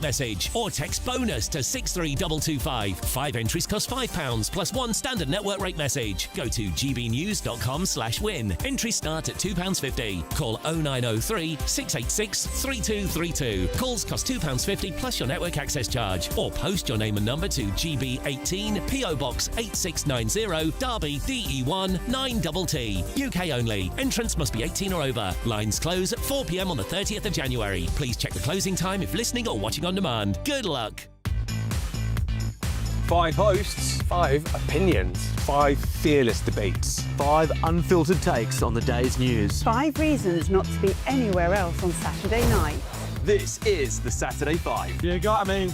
message or text bonus to 63225. 5 entries cost £5 plus 1 standard network rate message. Go to gbnews.com/win. Entries start at £2.50. Call 0903 686 3232. Calls cost £2.50 plus your network access charge, or post your name and number to GB18 PO Box 8690 Derby DE1 9TT. UK only. Entrance must be 18 or over. Lines close at 4 p.m. on the 30th of January. Please check the closing time if listening or watching on demand. Good luck. 5 hosts, 5 opinions, 5 fearless debates, 5 unfiltered takes on the day's news. 5 reasons not to be anywhere else on Saturday night. This is the Saturday 5. You got me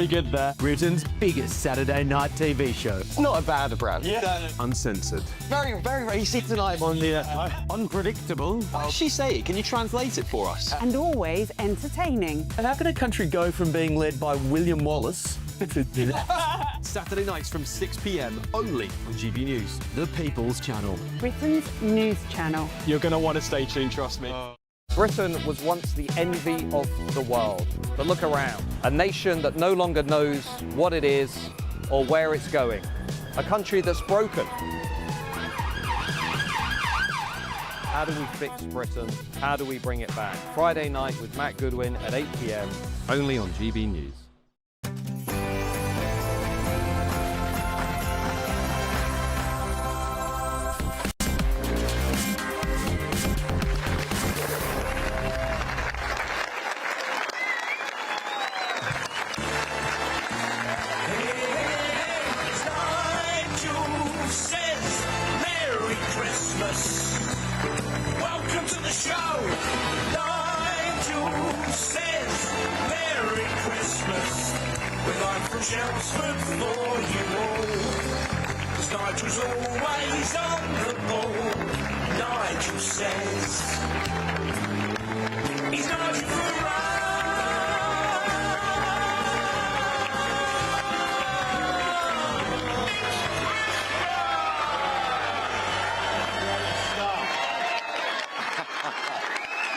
good there. Britain's biggest Saturday night TV show. It's not a bad brand. Yeah. Uncensored. Very, very racy tonight. On the unpredictable. What did she say? Can you translate it for us? And always entertaining. And how can a country go from being led by William Wallace to Saturday nights from 6 p.m. only on GB News. the People's Channel? Britain's news channel. You're going to want to stay tuned, trust me. Britain was once the envy of the world. But look around. A nation that no longer knows what it is or where it's going. A country that's broken. How do we fix Britain? How do we bring it back? Friday night with Matt Goodwin at 8 p.m. Only on GB News. Welcome to the show. Nigel says Merry Christmas. We're live from Chelmsford for you all. 'Cause Nigel's always on the ball. Nigel says he's Nigel Farage.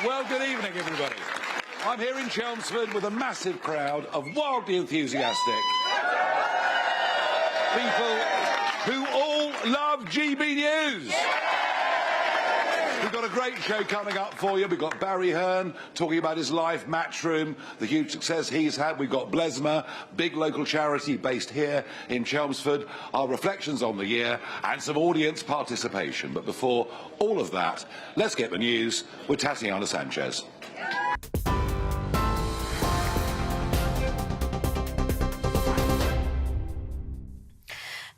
Well, good evening, everybody. I'm here in Chelmsford with a massive crowd of wildly enthusiastic people who all love GB News. We've got a great show coming up for you. We've got Barry Hearn talking about his life, Matchroom, the huge success he's had. We've got Blesma, big local charity based here in Chelmsford, our reflections on the year and some audience participation. But before all of that, let's get the news with Tatiana Sanchez.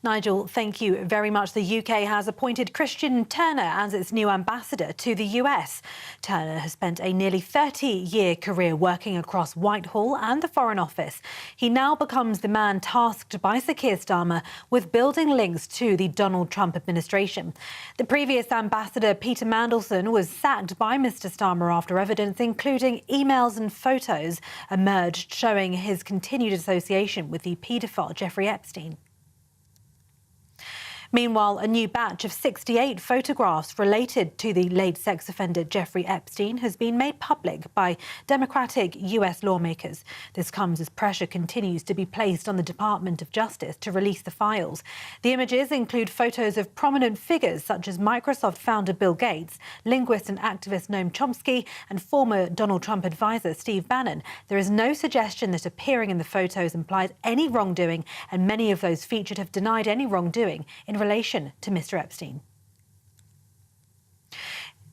Nigel, thank you very much. The UK has appointed Christian Turner as its new ambassador to the US. Turner has spent a nearly 30-year career working across Whitehall and the Foreign Office. He now becomes the man tasked by Sir Keir Starmer with building links to the Donald Trump administration. The previous ambassador, Peter Mandelson, was sacked by Mr Starmer after evidence, including emails and photos, emerged showing his continued association with the paedophile Jeffrey Epstein. Meanwhile, a new batch of 68 photographs related to the late sex offender Jeffrey Epstein has been made public by Democratic US lawmakers. This comes as pressure continues to be placed on the Department of Justice to release the files. The images include photos of prominent figures such as Microsoft founder Bill Gates, linguist and activist Noam Chomsky, and former Donald Trump advisor Steve Bannon. There is no suggestion that appearing in the photos implies any wrongdoing, and many of those featured have denied any wrongdoing in relation to Mr Epstein.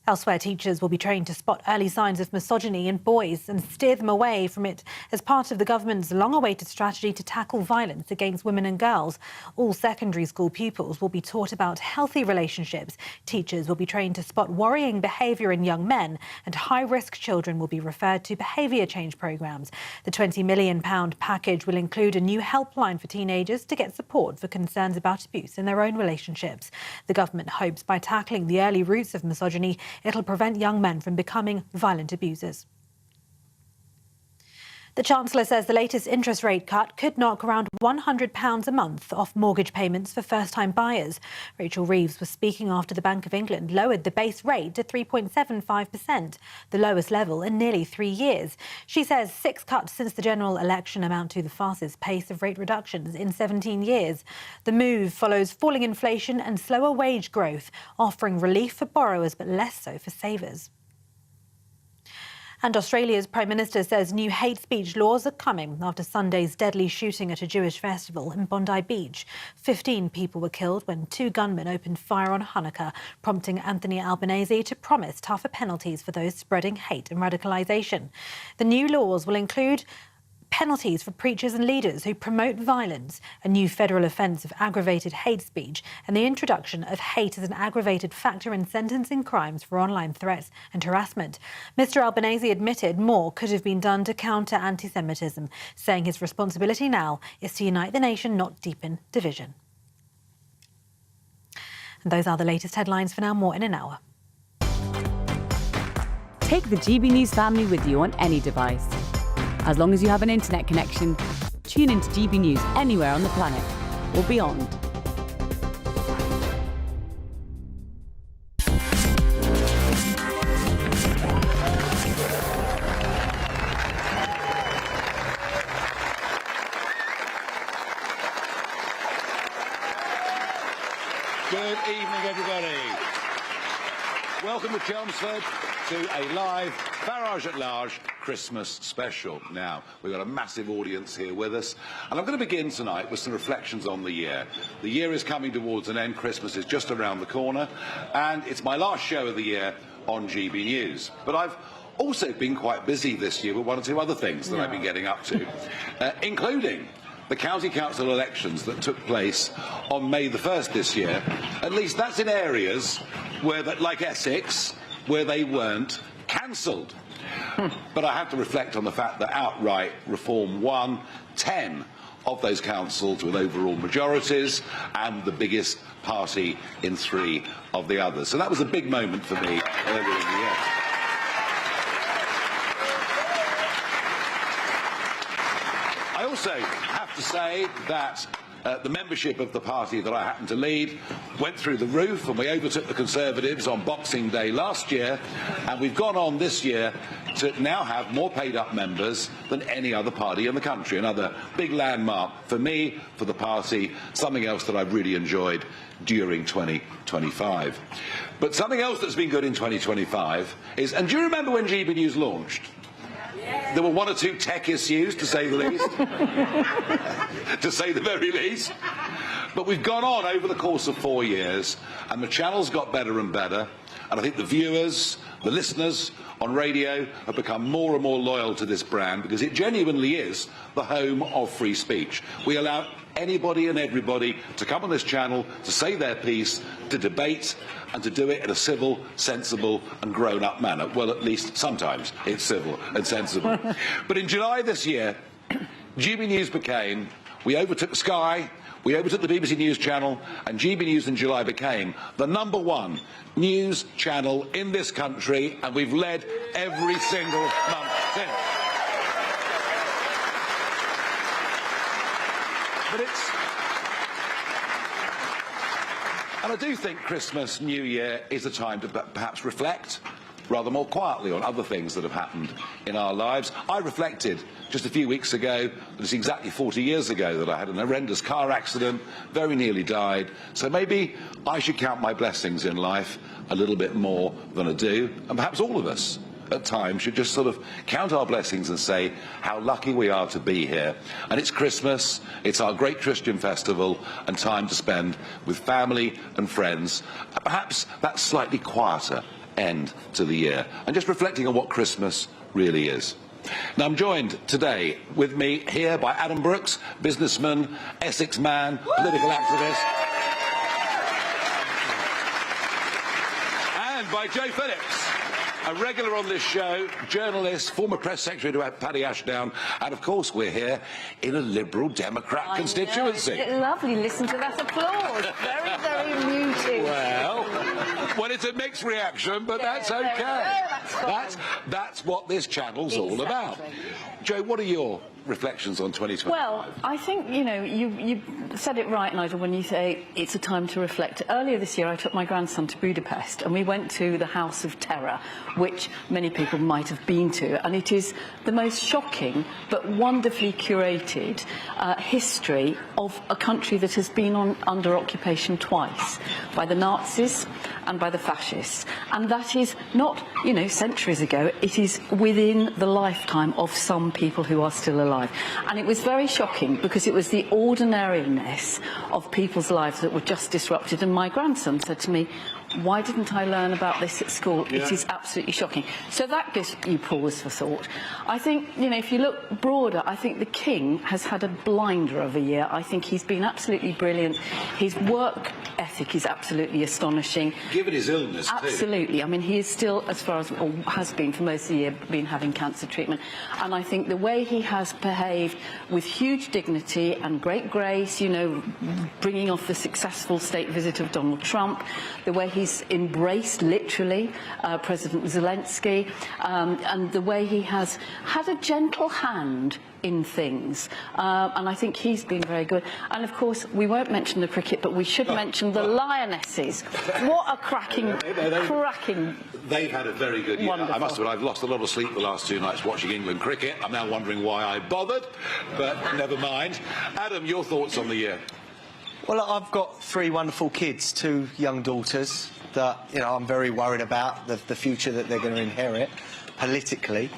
Elsewhere, teachers will be trained to spot early signs of misogyny in boys and steer them away from it as part of the government's long-awaited strategy to tackle violence against women and girls. All secondary school pupils will be taught about healthy relationships. Teachers will be trained to spot worrying behaviour in young men, and high-risk children will be referred to behaviour change programmes. The £20 million package will include a new helpline for teenagers to get support for concerns about abuse in their own relationships. The government hopes by tackling the early roots of misogyny, it'll prevent young men from becoming violent abusers. The Chancellor says the latest interest rate cut could knock around £100 a month off mortgage payments for first-time buyers. Rachel Reeves was speaking after the Bank of England lowered the base rate to 3.75%, the lowest level in nearly 3 years. She says 6 cuts since the general election amount to the fastest pace of rate reductions in 17 years. The move follows falling inflation and slower wage growth, offering relief for borrowers but less so for savers. And Australia's Prime Minister says new hate speech laws are coming after Sunday's deadly shooting at a Jewish festival in Bondi Beach. 15 people were killed when 2 gunmen opened fire on Hanukkah, prompting Anthony Albanese to promise tougher penalties for those spreading hate and radicalisation. The new laws will include penalties for preachers and leaders who promote violence, a new federal offence of aggravated hate speech, and the introduction of hate as an aggravated factor in sentencing crimes for online threats and harassment. Mr Albanese admitted more could have been done to counter anti-Semitism, saying his responsibility now is to unite the nation, not deepen division. And those are the latest headlines for now. More in an hour. Take the GB News family with you on any device. As long as you have an internet connection, tune into GB News anywhere on the planet or beyond. Good evening, everybody. Welcome to Chelmsford to a live Farage at Large Christmas special. Now, we've got a massive audience here with us, and I'm going to begin tonight with some reflections on the year. The year is coming towards an end, Christmas is just around the corner, and it's my last show of the year on GB News. But I've also been quite busy this year with 1 or 2 other things that I've been getting up to, including the county council elections that took place on May the 1st this year. At least that's in areas where, like Essex, where they weren't cancelled. But I have to reflect on the fact that outright reform won 10 of those councils with overall majorities and the biggest party in 3 of the others. So that was a big moment for me earlier in the year. I also have to say that the membership of the party that I happen to lead went through the roof, and we overtook the Conservatives on Boxing Day last year, and we've gone on this year to now have more paid-up members than any other party in the country. Another big landmark for me, for the party, something else that I've really enjoyed during 2025. But something else that's been good in 2025 is, and do you remember when GB News launched? There were 1 or 2 tech issues, to say the least, to say the very least. But we've gone on over the course of 4 years, and the channel's got better and better, and I think the viewers, the listeners on radio have become more and more loyal to this brand because it genuinely is the home of free speech. We allow anybody and everybody to come on this channel to say their piece, to debate, and to do it in a civil, sensible and grown-up manner. Well, at least sometimes it's civil and sensible. But in July this year, GB News became, we overtook Sky, we overtook the BBC News channel, and GB News in July became the #1 news channel in this country, and we've led every single month since. But and I do think Christmas, New Year is a time to perhaps reflect rather more quietly on other things that have happened in our lives. I reflected just a few weeks ago that it's exactly 40 years ago that I had an horrendous car accident, very nearly died. So maybe I should count my blessings in life a little bit more than I do, and perhaps all of us at times should just sort of count our blessings and say how lucky we are to be here. And it's Christmas, it's our great Christian festival, and time to spend with family and friends, perhaps that slightly quieter end to the year, and just reflecting on what Christmas really is. Now, I'm joined today with me here by Adam Brooks, businessman, Essex man, political activist, and by Joe Phillips, a regular on this show, journalist, former press secretary to Paddy Ashdown, and of course we're here in a Liberal Democrat constituency. Lovely, listen to that applause. Very, very muted. Well, Well, it's a mixed reaction, but that's okay. That's what this channel's all about. Joe, what are your reflections on 2020? Well, I think, you know, you said it right, Nigel, when you say it's a time to reflect. Earlier this year, I took my grandson to Budapest, and we went to the House of Terror, which many people might have been to, and it is the most shocking but wonderfully curated history of a country that has been under occupation twice, by the Nazis and by the fascists. And that is not, you know, centuries ago, it is within the lifetime of some people who are still alive. And it was very shocking because it was the ordinariness of people's lives that were just disrupted. And my grandson said to me, why didn't I learn about this at school? Yeah. It is absolutely shocking. So that gives you pause for thought. I think, you know, if you look broader, I think the King has had a blinder of a year. I think he's been absolutely brilliant. His work ethic is absolutely astonishing. Given his illness, absolutely. Too. I mean, he is still, as far as, or has been for most of the year, been having cancer treatment. And I think the way he has behaved with huge dignity and great grace, you know, bringing off the successful state visit of Donald Trump, the way he's embraced, literally, President Zelensky, and the way he has had a gentle hand in things, and I think he's been very good. And of course, we won't mention the cricket, but we should mention the Lionesses. What a cracking. They've had a very good year. Wonderful. I must admit, I've lost a lot of sleep the last 2 nights watching England cricket. I'm now wondering why I bothered, but never mind. Adam, your thoughts on the year? Well, I've got 3 wonderful kids, 2 young daughters that, you know, I'm very worried about the future that they're going to inherit politically.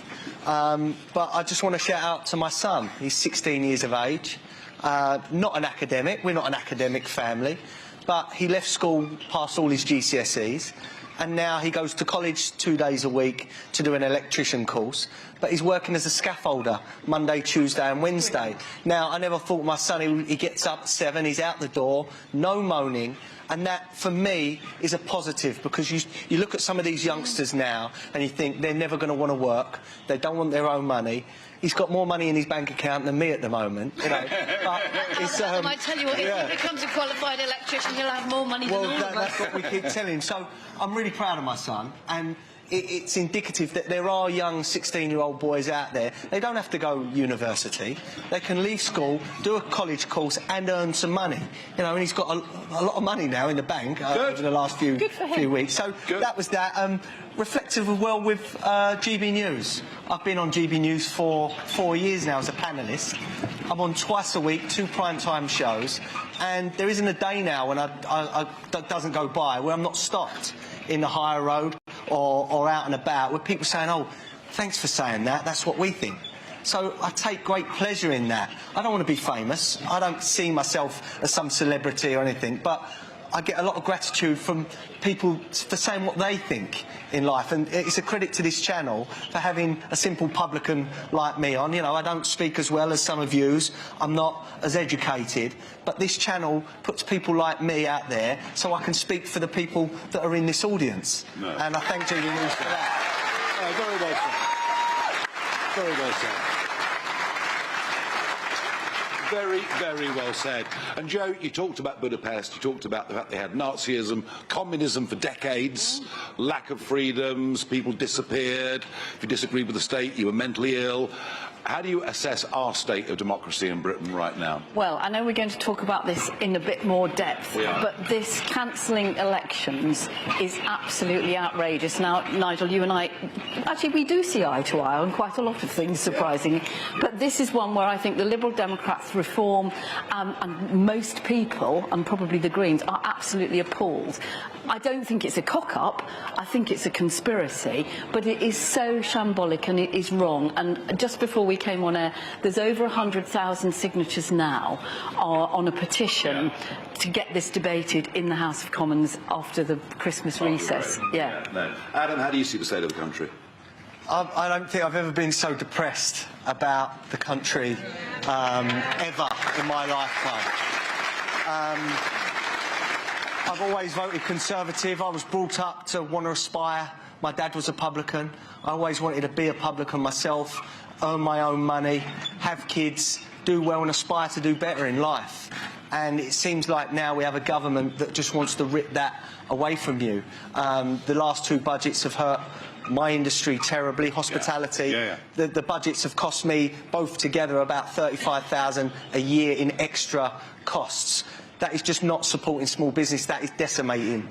But I just want to shout out to my son. He's 16 years of age, not an academic. We're not an academic family, but he left school, passed all his GCSEs, and now he goes to college 2 days a week to do an electrician course, but he's working as a scaffolder Monday, Tuesday and Wednesday. Now, I never thought my son, he gets up at 7, he's out the door, no moaning, and that, for me, is a positive, because you look at some of these youngsters now and you think they're never going to want to work, they don't want their own money. He's got more money in his bank account than me at the moment, you know. But it's, and I tell you what, if he becomes a qualified electrician, he'll have more money than all of us. That's what we keep telling him. So I'm really proud of my son, and it's indicative that there are young 16-year-old boys out there. They don't have to go university. They can leave school, do a college course and earn some money. You know, and he's got a lot of money now in the bank over the last few weeks. So that was that. Reflective as well with GB News. I've been on GB News for 4 years now as a panellist. I'm on twice a week, 2 primetime shows, and there isn't a day now when that doesn't go by where I'm not stopped in the higher road or out and about with people saying, oh, thanks for saying that, that's what we think. So I take great pleasure in that. I don't want to be famous. I don't see myself as some celebrity or anything, but I get a lot of gratitude from people for saying what they think in life, and it's a credit to this channel for having a simple publican like me on. You know, I don't speak as well as some of yous, I'm not as educated, but this channel puts people like me out there so I can speak for the people that are in this audience. No. And I thank GB News for that. Very well said. Very well said. Very, very well said. And Joe, you talked about Budapest, you talked about the fact they had Nazism, communism for decades, lack of freedoms, people disappeared. If you disagreed with the state, you were mentally ill. How do you assess our state of democracy in Britain right now? Well, I know we're going to talk about this in a bit more depth, but this cancelling elections is absolutely outrageous. Now, Nigel, you and I, actually, we do see eye to eye on quite a lot of things, surprisingly, but this is one where I think the Liberal Democrats, Reform, and most people, and probably the Greens, are absolutely appalled. I don't think it's a cock-up, I think it's a conspiracy, but it is so shambolic and it is wrong. And just before we came on air, there's over 100,000 signatures now on a petition to get this debated in the House of Commons after the Christmas recess. No. Adam, how do you see the state of the country? I don't think I've ever been so depressed about the country ever in my lifetime. I've always voted Conservative. I was brought up to want to aspire. My dad was a publican. I always wanted to be a publican myself, earn my own money, have kids, do well and aspire to do better in life. and it seems like now we have a government that just wants to rip that away from you. The last 2 budgets have hurt my industry terribly, hospitality. The budgets have cost me both together about $35,000 a year in extra costs. That is just not supporting small business, that is decimating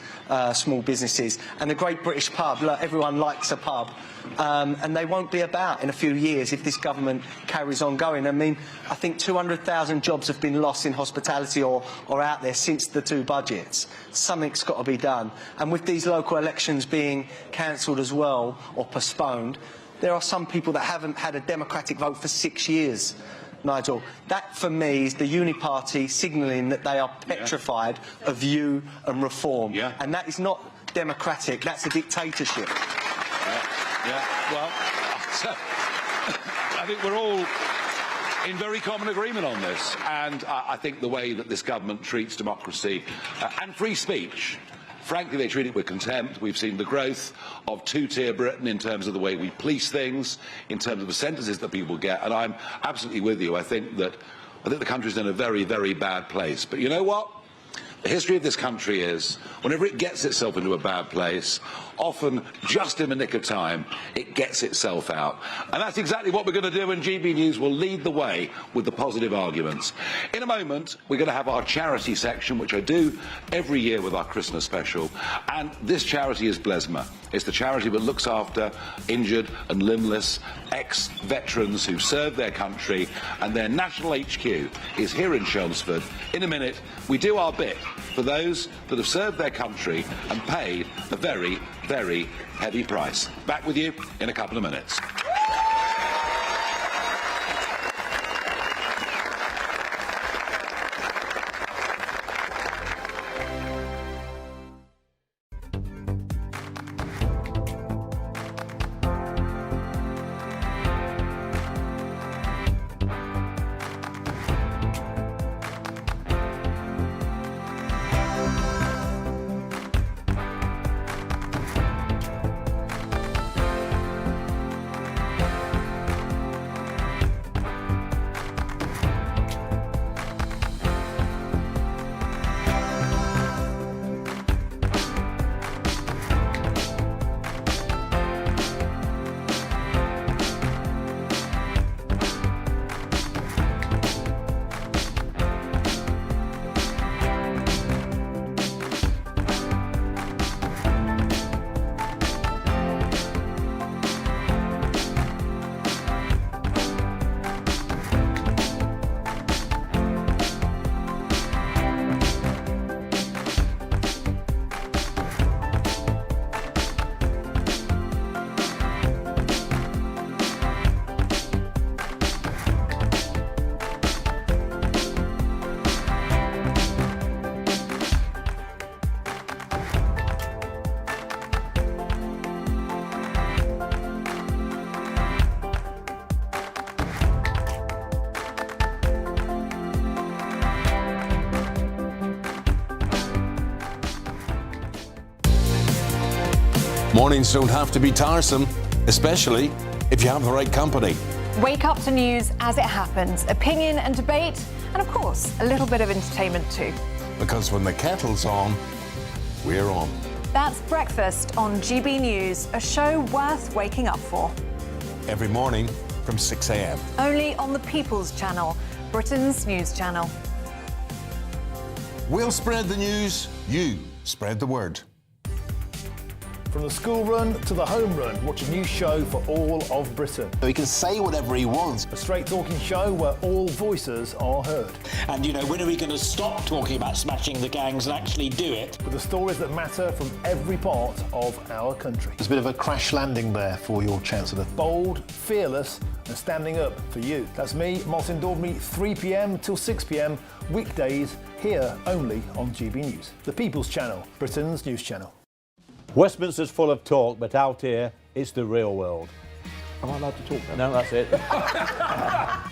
small businesses. And the Great British Pub, look, everyone likes a pub, and they won't be about in a few years if this government carries on going. I mean, I think 200,000 jobs have been lost in hospitality or out there since the 2 budgets. Something's got to be done. And with these local elections being cancelled as well, or postponed, there are some people that haven't had a democratic vote for 6 years. Nigel, that for me is the Uni-Party signalling that they are petrified of you and reform. And that is not democratic, that's a dictatorship. Well, I think we're all in very common agreement on this, and I think the way that this government treats democracy and free speech, frankly, they treat it with contempt. We've seen the growth of two-tier Britain in terms of the way we police things, in terms of the sentences that people get, and I'm absolutely with you. I think the country's in a very, very bad place. But you know what? The history of this country is, whenever it gets itself into a bad place, often just in the nick of time, it gets itself out. And that's exactly what we're going to do, and GB News will lead the way with the positive arguments. In a moment, we're going to have our charity section, which I do every year with our Christmas special. And this charity is Blesma. It's the charity that looks after injured and limbless ex-veterans who served their country, and their national HQ is here in Chelmsford. In a minute, we do our bit for those that have served their country and paid a very, very heavy price. Back with you in a couple of minutes. Mornings don't have to be tiresome, especially if you have the right company. Wake up to news as it happens, opinion and debate, and of course, a little bit of entertainment too. Because when the kettle's on, we're on. That's Breakfast on GB News, a show worth waking up for. Every morning from 6 a.m. Only on the People's Channel, Britain's news channel. We'll spread the news, you spread the word. From the school run to the home run, watch a new show for all of Britain. So he can say whatever he wants. A straight-talking show where all voices are heard. And, you know, when are we going to stop talking about smashing the gangs and actually do it? With the stories that matter from every part of our country. There's a bit of a crash landing there for your Chancellor. Bold, fearless and standing up for you. That's me, Martin Daubney, 3 p.m. till 6 p.m, weekdays, here only on GB News. The People's Channel, Britain's news channel. Westminster's full of talk, but out here, it's the real world. Am I allowed to talk now? No, that's it.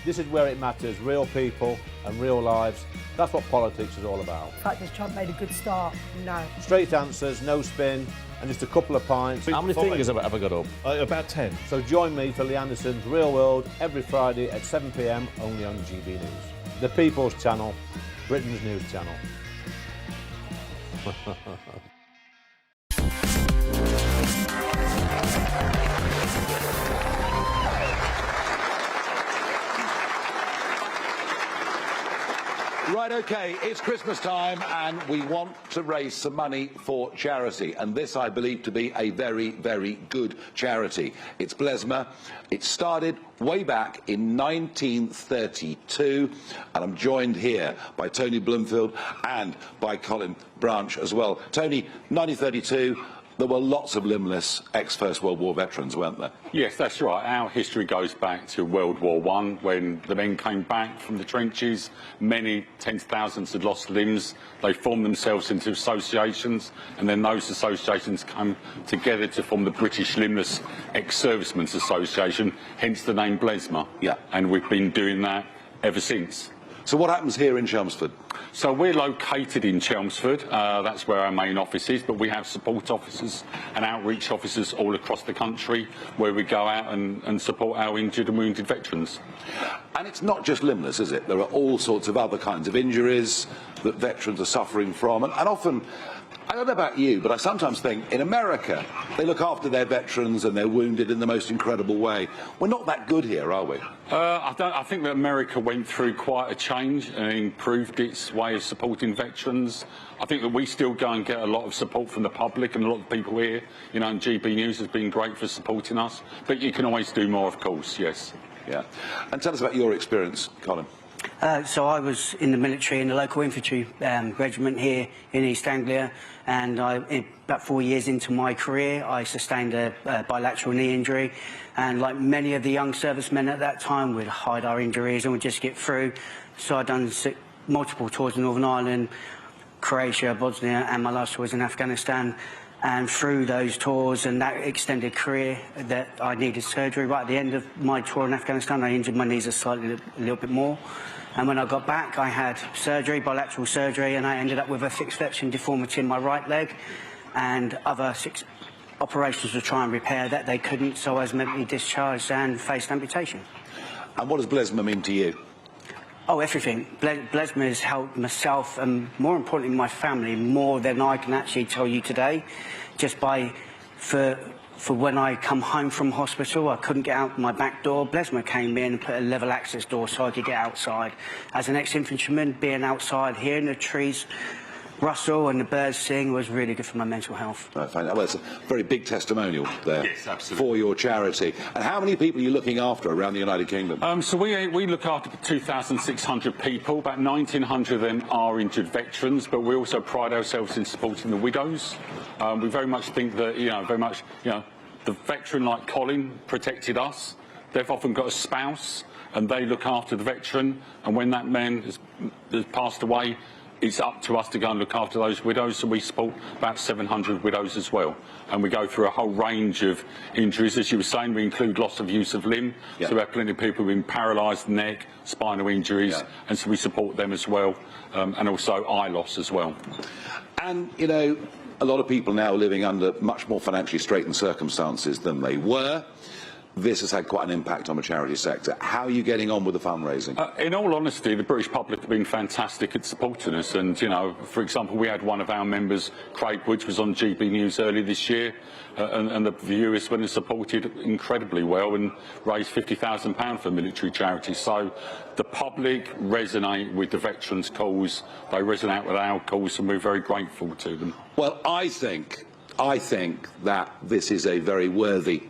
This is where it matters, real people and real lives. That's what politics is all about. In fact, has Trump made a good start? No. Straight answers, no spin, and just a couple of pints. How many fingers have I got up? About 10. So join me for Lee Anderson's Real World every Friday at 7 p.m, only on GB News. The People's Channel, Britain's news channel. Right, OK, it's Christmas time and we want to raise some money for charity. And this I believe to be a very, very good charity. It's Blesma. It started way back in 1932. And I'm joined here by Tony Bloomfield and by Colin Branch as well. Tony, 1932. There were lots of limbless ex-First World War veterans, weren't there? Yes, that's right. Our history goes back to World War I, when the men came back from the trenches. Many tens of thousands had lost limbs. They formed themselves into associations, and then those associations come together to form the British Limbless Ex-Servicemen's Association, hence the name Blesma. Yeah. And we've been doing that ever since. So what happens here in Chelmsford? So we're located in Chelmsford. That's where our main office is, but we have support officers and outreach officers all across the country where we go out and support our injured and wounded veterans. And it's not just limbless, is it? There are all sorts of other kinds of injuries that veterans are suffering from, and often, I don't know about you, but I sometimes think in America they look after their veterans and their wounded in the most incredible way. We're not that good here, are we? I think that America went through quite a change and improved its way of supporting veterans. I think that we still go and get a lot of support from the public and a lot of people here. You know, and GBNews has been great for supporting us. But you can always do more, of course, yes. Yeah. And tell us about your experience, Colin. So I was in the military in the local infantry regiment here in East Anglia, and about 4 years into my career I sustained a bilateral knee injury, and like many of the young servicemen at that time, we'd hide our injuries and we'd just get through. So I'd done multiple tours in Northern Ireland, Croatia, Bosnia, and my last tour was in Afghanistan. And through those tours and that extended career, that I needed surgery. Right at the end of my tour in Afghanistan, I injured my knees a little bit more. And when I got back, I had surgery, bilateral surgery, and I ended up with a fixed flexion deformity in my right leg, and other 6 operations to try and repair that. They couldn't, so I was medically discharged and faced amputation. And what does Blesma mean to you? Oh, everything. Blesma has helped myself and, more importantly, my family more than I can actually tell you today. Just for when I come home from hospital, I couldn't get out my back door. Blesma came in and put a level access door so I could get outside. As an ex-infantryman, being outside, hearing the trees rustle and the birds sing was really good for my mental health. I find that. Well, it's a very big testimonial there. Yes, absolutely. For your charity. And how many people are you looking after around the United Kingdom? So we look after 2,600 people. About 1,900 of them are injured veterans, but we also pride ourselves in supporting the widows. We very much think that, the veteran like Colin protected us. They've often got a spouse and they look after the veteran, and when that man has passed away, it's up to us to go and look after those widows, so we support about 700 widows as well. And we go through a whole range of injuries. As you were saying, we include loss of use of limb. Yeah. So we have plenty of people who've been paralysed, neck, spinal injuries, Yeah. and so we support them as well, and also eye loss as well. And, you know, a lot of people now are living under much more financially straitened circumstances than they were. This has had quite an impact on the charity sector. How are you getting on with the fundraising? In all honesty, the British public have been fantastic at supporting us. And, for example, we had one of our members, Craig Woods, was on GBNews earlier this year, and the viewers went and supported incredibly well and raised £50,000 for military charities. So the public resonate with the veterans' cause, they resonate with our cause, and we're very grateful to them. Well, I think that this is a very worthy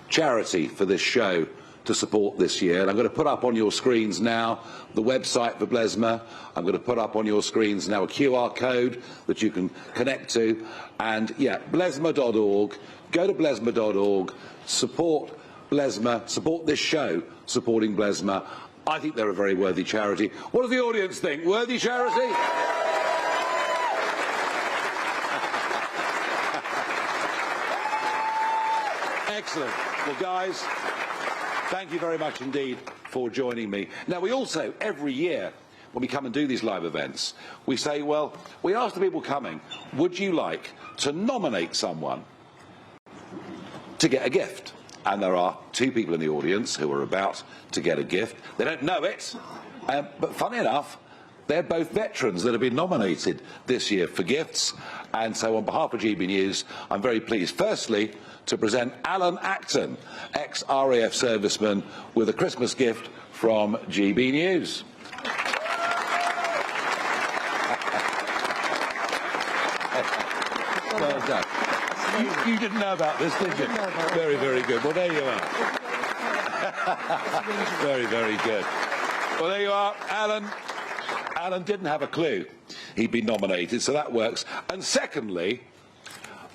charity for this show to support this year. And I'm going to put up on your screens now the website for Blesma. I'm going to put up on your screens now a QR code that you can connect to. And yeah, blesma.org. Go to blesma.org. Support Blesma. Support this show supporting Blesma. I think they're a very worthy charity. What does the audience think? Worthy charity? Excellent. Well, guys, thank you very much indeed for joining me. Now, we also, every year, when we come and do these live events, we say, well, we ask the people coming, would you like to nominate someone to get a gift? And there are 2 people in the audience who are about to get a gift. They don't know it, but funny enough, They're both veterans that have been nominated this year for gifts. And so on behalf of GB News, I'm very pleased, firstly, to present Alan Acton, ex-RAF serviceman, with a Christmas gift from GB News. Well done. You didn't know about this, did you? Very, very good. Well, there you are. Very, very good. Well, there you are, Alan. Alan didn't have a clue he'd been nominated, so that works. And secondly,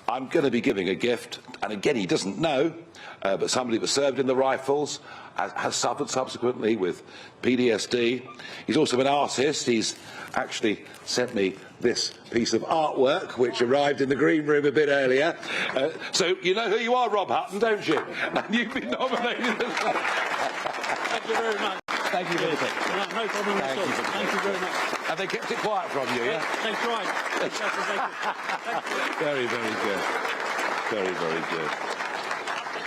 I'm going to be giving a gift, and again, he doesn't know, but somebody that served in the Rifles, has suffered subsequently with PTSD. He's also an artist. He's actually sent me this piece of artwork, which arrived in the green room a bit earlier. So you know who you are, Rob Hutton, don't you? And you've been nominated. Thank you very much. Thank you for the picture. No problem at all. Thank you very much. And they kept it quiet from you, yeah? They tried. Very, very good. Very, very good.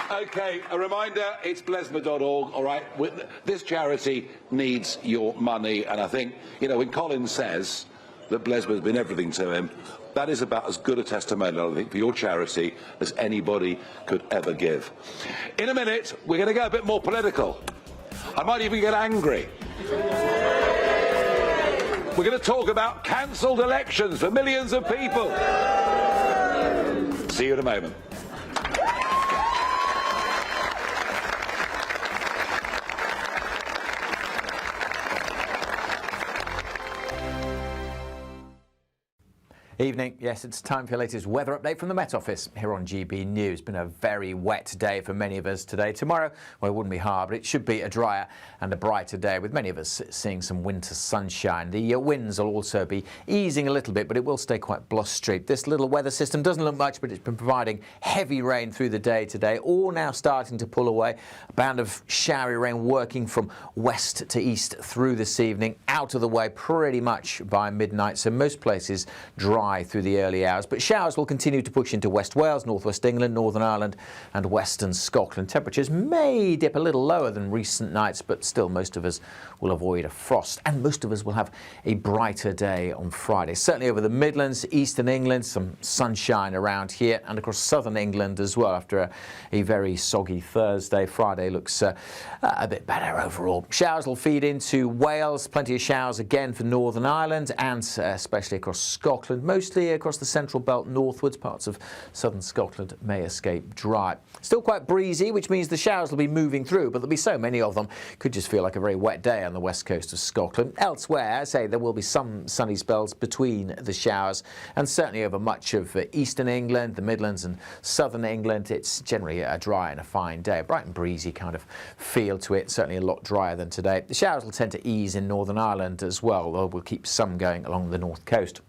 OK, a reminder, it's blesma.org, all right? This charity needs your money, and I think, you know, when Colin says that Blesma has been everything to him, that is about as good a testimonial, I think, for your charity as anybody could ever give. In a minute, we're going to go a bit more political. I might even get angry. We're going to talk about cancelled elections for millions of people. See you in a moment. Evening. Yes, it's time for your latest weather update from the Met Office here on GB News. Been a very wet day for many of us today. Tomorrow, well, it wouldn't be hard, but it should be a drier and a brighter day, with many of us seeing some winter sunshine. The winds will also be easing a little bit, but it will stay quite blustery. This little weather system doesn't look much, but it's been providing heavy rain through the day today, all now starting to pull away. A band of showery rain working from west to east through this evening, out of the way pretty much by midnight, so most places dry through the early hours, but showers will continue to push into West Wales, North West England, Northern Ireland and Western Scotland. Temperatures may dip a little lower than recent nights, but still most of us will avoid a frost, and most of us will have a brighter day on Friday. Certainly over the Midlands, Eastern England, some sunshine around here, and across Southern England as well after a very soggy Thursday. Friday looks a bit better overall. Showers will feed into Wales, plenty of showers again for Northern Ireland and especially across Scotland. Mostly across the central belt northwards, parts of southern Scotland may escape dry. Still quite breezy, which means the showers will be moving through, but there'll be so many of them, could just feel like a very wet day on the west coast of Scotland. Elsewhere, say there will be some sunny spells between the showers, and certainly over much of eastern England, the Midlands and southern England, it's generally a dry and a fine day. A bright and breezy kind of feel to it, certainly a lot drier than today. The showers will tend to ease in Northern Ireland as well, though we'll keep some going along the north coast.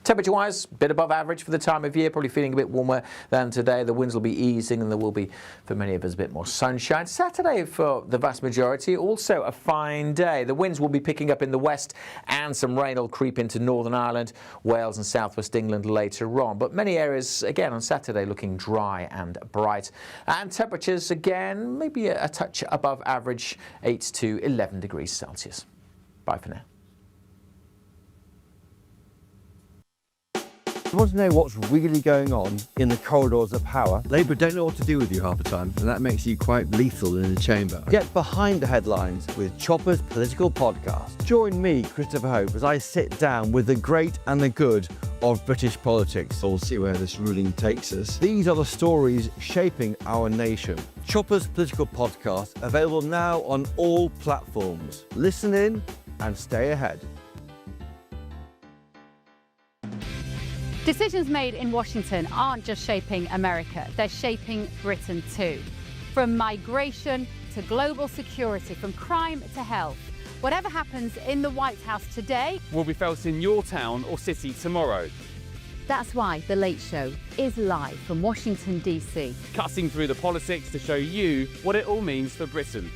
Temperature-wise, a bit above average for the time of year, probably feeling a bit warmer than today. The winds will be easing and there will be, for many of us, a bit more sunshine. Saturday, for the vast majority, also a fine day. The winds will be picking up in the west and some rain will creep into Northern Ireland, Wales and southwest England later on. But many areas, again, on Saturday looking dry and bright. And temperatures, again, maybe a touch above average, 8 to 11 degrees Celsius. Bye for now. You want to know what's really going on in the corridors of power? Labour don't know what to do with you half the time, and that makes you quite lethal in the chamber. Get behind the headlines with Chopper's Political Podcast. Join me, Christopher Hope, as I sit down with the great and the good of British politics. We'll see where this ruling takes us. These are the stories shaping our nation. Chopper's Political Podcast, available now on all platforms. Listen in and stay ahead. Decisions made in Washington aren't just shaping America, they're shaping Britain too. From migration to global security, from crime to health. Whatever happens in the White House today will be felt in your town or city tomorrow. That's why The Late Show is live from Washington, D.C. Cutting through the politics to show you what it all means for Britain.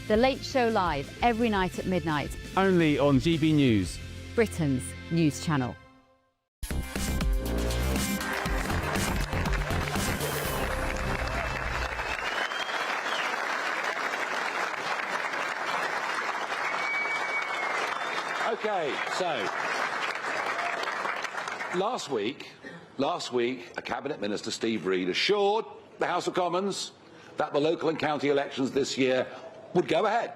The Late Show live every night at midnight. Only on GB News, Britain's news channel. OK, so last week, a Cabinet Minister, Steve Reid, assured the House of Commons that the local and county elections this year would go ahead.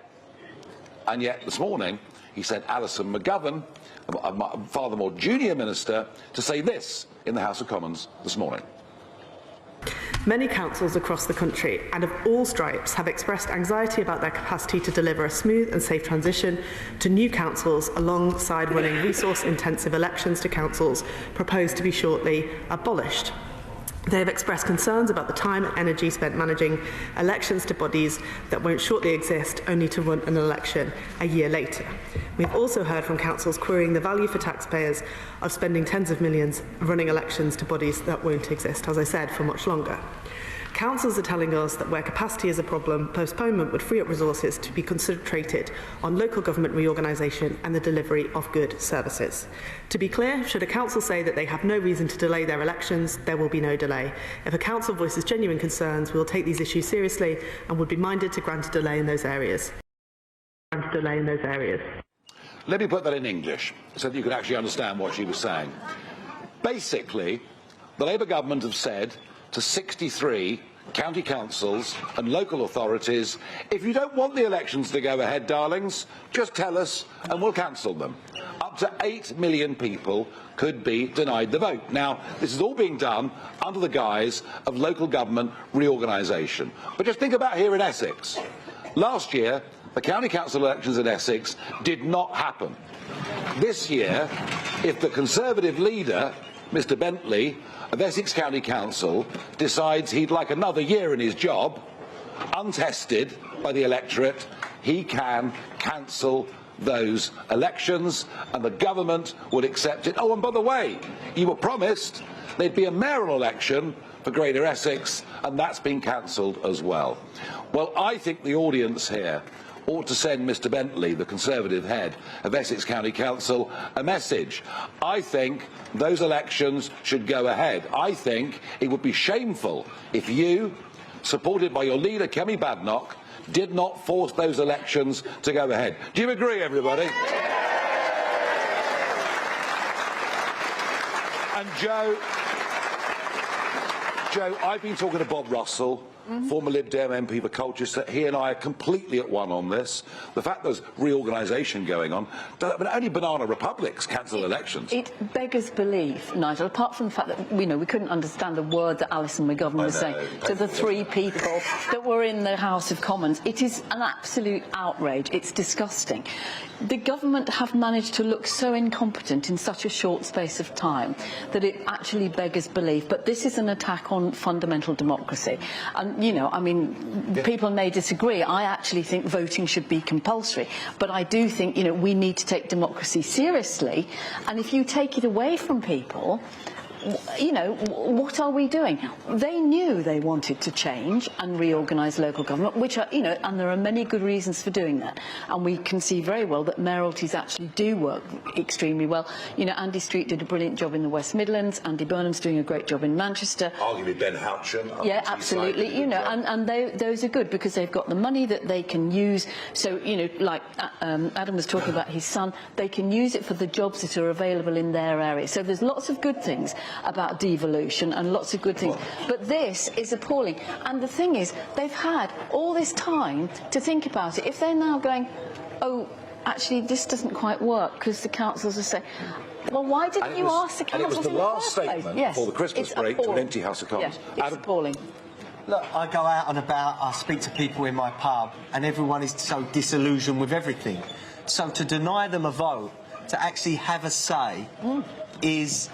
And yet this morning he sent Alison McGovern, a far more junior minister, to say this in the House of Commons this morning. Many councils across the country and of all stripes have expressed anxiety about their capacity to deliver a smooth and safe transition to new councils alongside running resource-intensive elections to councils proposed to be shortly abolished. They have expressed concerns about the time and energy spent managing elections to bodies that won't shortly exist, only to run an election a year later. We've also heard from councils querying the value for taxpayers of spending tens of millions running elections to bodies that won't exist, as I said, for much longer. Councils are telling us that where capacity is a problem, postponement would free up resources to be concentrated on local government reorganisation and the delivery of good services. To be clear, should a council say that they have no reason to delay their elections, there will be no delay. If a council voices genuine concerns, we will take these issues seriously and would be minded to grant a delay in those areas. Let me put that in English so that you can actually understand what she was saying. Basically, the Labour government have said to 63 county councils and local authorities, if you don't want the elections to go ahead, darlings, just tell us and we'll cancel them. Up to 8 million people could be denied the vote. Now, this is all being done under the guise of local government reorganisation. But just think about here in Essex. Last year, the county council elections in Essex did not happen. This year, if the Conservative leader, Mr Bentley, of Essex County Council, decides he'd like another year in his job, untested by the electorate, he can cancel those elections and the government will accept it. Oh, and by the way, you were promised there'd be a mayoral election for Greater Essex, and that's been cancelled as well. Well, I think the audience here ought to send Mr Bentley, the Conservative head of Essex County Council, a message. I think those elections should go ahead. I think it would be shameful if you, supported by your leader, Kemi Badenoch, did not force those elections to go ahead. Do you agree, everybody? And Joe, I've been talking to Bob Russell, former Lib Dem MP for Colchester. He and I are completely at one on this. The fact there's reorganisation going on, but only banana republics cancel elections. It beggars belief, Nigel, apart from the fact that we couldn't understand a word that Alison McGovern was saying to the 3 people that were in the House of Commons. It is an absolute outrage. It's disgusting. The government have managed to look so incompetent in such a short space of time that it actually beggars belief. But this is an attack on fundamental democracy. And, I mean, people may disagree. I actually think voting should be compulsory. But I do think, we need to take democracy seriously. And if you take it away from people, what are we doing? They knew they wanted to change and reorganise local government, which are, and there are many good reasons for doing that. And we can see very well that mayoralties actually do work extremely well. Andy Street did a brilliant job in the West Midlands. Andy Burnham's doing a great job in Manchester. Arguably Ben Houchin. Yeah, absolutely. Those are good because they've got the money that they can use. So, like Adam was talking about his son, they can use it for the jobs that are available in their area. So there's lots of good things about devolution and lots of good things. But this is appalling. And the thing is, they've had all this time to think about it. If they're now going, oh, actually, this doesn't quite work because the councils are saying, well, why didn't you ask the councils? And it was the last statement before the Christmas break to an empty House of Commons. Yeah, it's appalling. Look, I go out and about, I speak to people in my pub, and everyone is so disillusioned with everything. So to deny them a vote, to actually have a say, is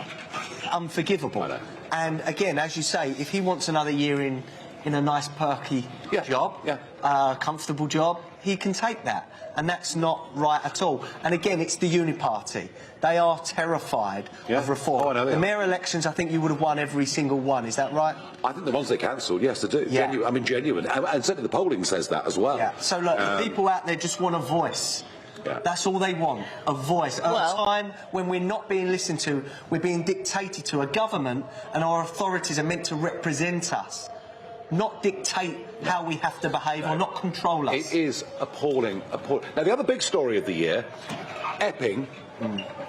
unforgivable. And again, as you say, if he wants another year in a nice perky job, comfortable job, he can take that. And that's not right at all. And again, it's the Uni Party. They are terrified of reform. The mayor elections, I think you would have won every single one. Is that right? I think the ones they cancelled, yes, they do. Yeah. Genuine. And certainly the polling says that as well. Yeah. So look, the people out there just want a voice. That's all they want, a voice. At a time when we're not being listened to, we're being dictated to. A government and our authorities are meant to represent us, not dictate how we have to behave or not control us. It is appalling. Now, the other big story of the year Epping,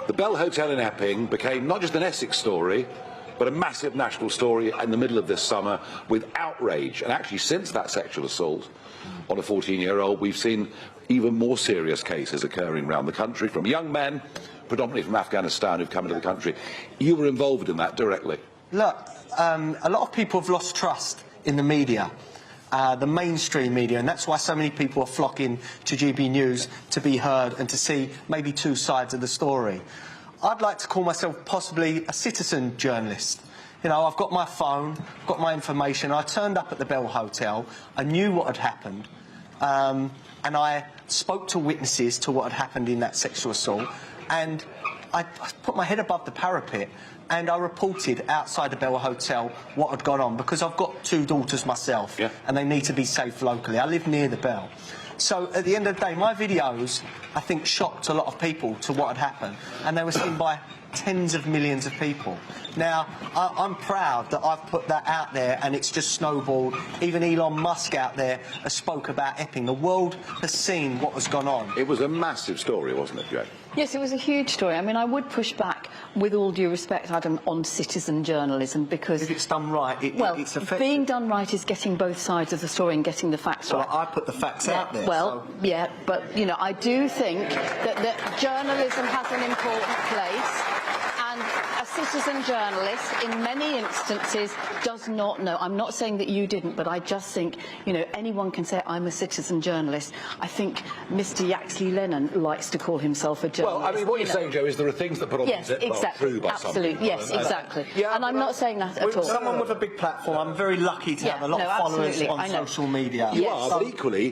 the Bell Hotel in Epping became not just an Essex story, but a massive national story in the middle of this summer with outrage. And actually, since that sexual assault on a 14-year-old, we've seen even more serious cases occurring around the country from young men, predominantly from Afghanistan, who've come into the country. You were involved in that directly. Look, a lot of people have lost trust in the media. The mainstream media, and that's why so many people are flocking to GB News to be heard and to see maybe two sides of the story. I'd like to call myself possibly a citizen journalist. You know, I've got my phone, got my information. I turned up at the Bell Hotel. I knew what had happened, and I spoke to witnesses to what had happened in that sexual assault, and I put my head above the parapet and I reported outside the Bell Hotel what had gone on, because I've got two daughters myself, and they need to be safe locally. I live near the Bell. So at the end of the day, my videos, I think, shocked a lot of people to what had happened, and they were seen by tens of millions of people. Now, I'm proud that I've put that out there and it's just snowballed. Even Elon Musk out there has spoke about Epping. The world has seen what has gone on. It was a massive story, wasn't it, Jane? Yes, it was a huge story. I mean, I would push back, with all due respect, Adam, on citizen journalism, because... If it's done right, it's effective. Being done right is getting both sides of the story and getting the facts right. Well, I put the facts out there. Well, so. yeah, but, you know, I do think that journalism has an important place. And a citizen journalist, in many instances, does not know. I'm not saying that you didn't, but I just think, you know, anyone can say, I'm a citizen journalist. I think Mr. Yaxley Lennon likes to call himself a journalist. Well, I mean, what you're saying, Joe, is there are things that put on yes, the exactly, true by absolutely, some yes, exactly. Yeah, and I'm not saying that at all. Someone with a big platform, I'm very lucky to have a lot of followers on social media. You are, but equally,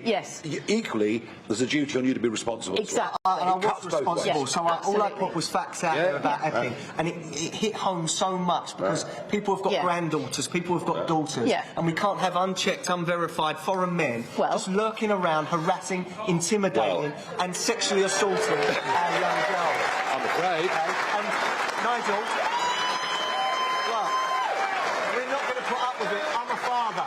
there's a duty on you to be responsible. Exactly. And I was responsible, so all I put was facts out there about Epping. And it hit home so much because people have got granddaughters, people have got daughters, and we can't have unchecked, unverified foreign men just lurking around, harassing, intimidating and sexually assaulting our young girls. I'm afraid. And Nigel, well, we're not going to put up with it. I'm a father.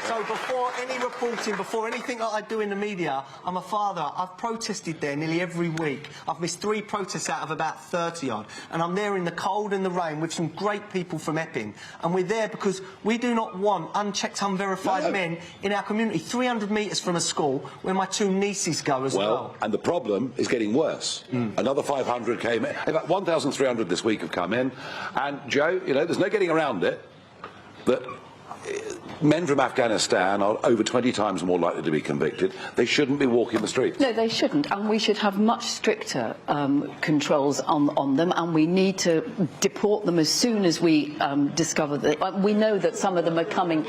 So before any reporting, before anything that I do in the media, I'm a father. I've protested there nearly every week. I've missed 3 protests out of about 30 odd. And I'm there in the cold and the rain with some great people from Epping. And we're there because we do not want unchecked, unverified men in our community. 300 metres from a school where my 2 nieces go as well. And the problem is getting worse. Another 500 came in. In fact, 1,300 this week have come in. And, Joe, you know, there's no getting around it. But men from Afghanistan are over 20 times more likely to be convicted. They shouldn't be walking the streets. No, they shouldn't, and we should have much stricter controls on them, and we need to deport them as soon as we discover that. We know that some of them are coming.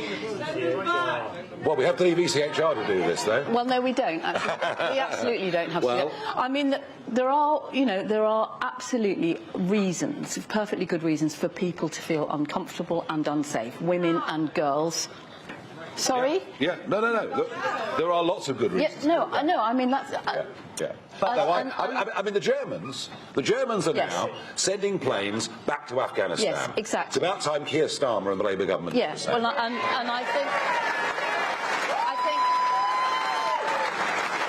Well, we have to leave ECHR to do this, though. Well, no, we don't. Actually. We absolutely don't have to. I mean, there are absolutely reasons, perfectly good reasons, for people to feel uncomfortable and unsafe, women and girls. Sorry? Yeah. No. Look, there are lots of good reasons. Yeah, no, I know. I mean, that's. But I mean, the Germans are now sending planes back to Afghanistan. Yes, exactly. It's about time Keir Starmer and the Labour government. Yes, well, and I think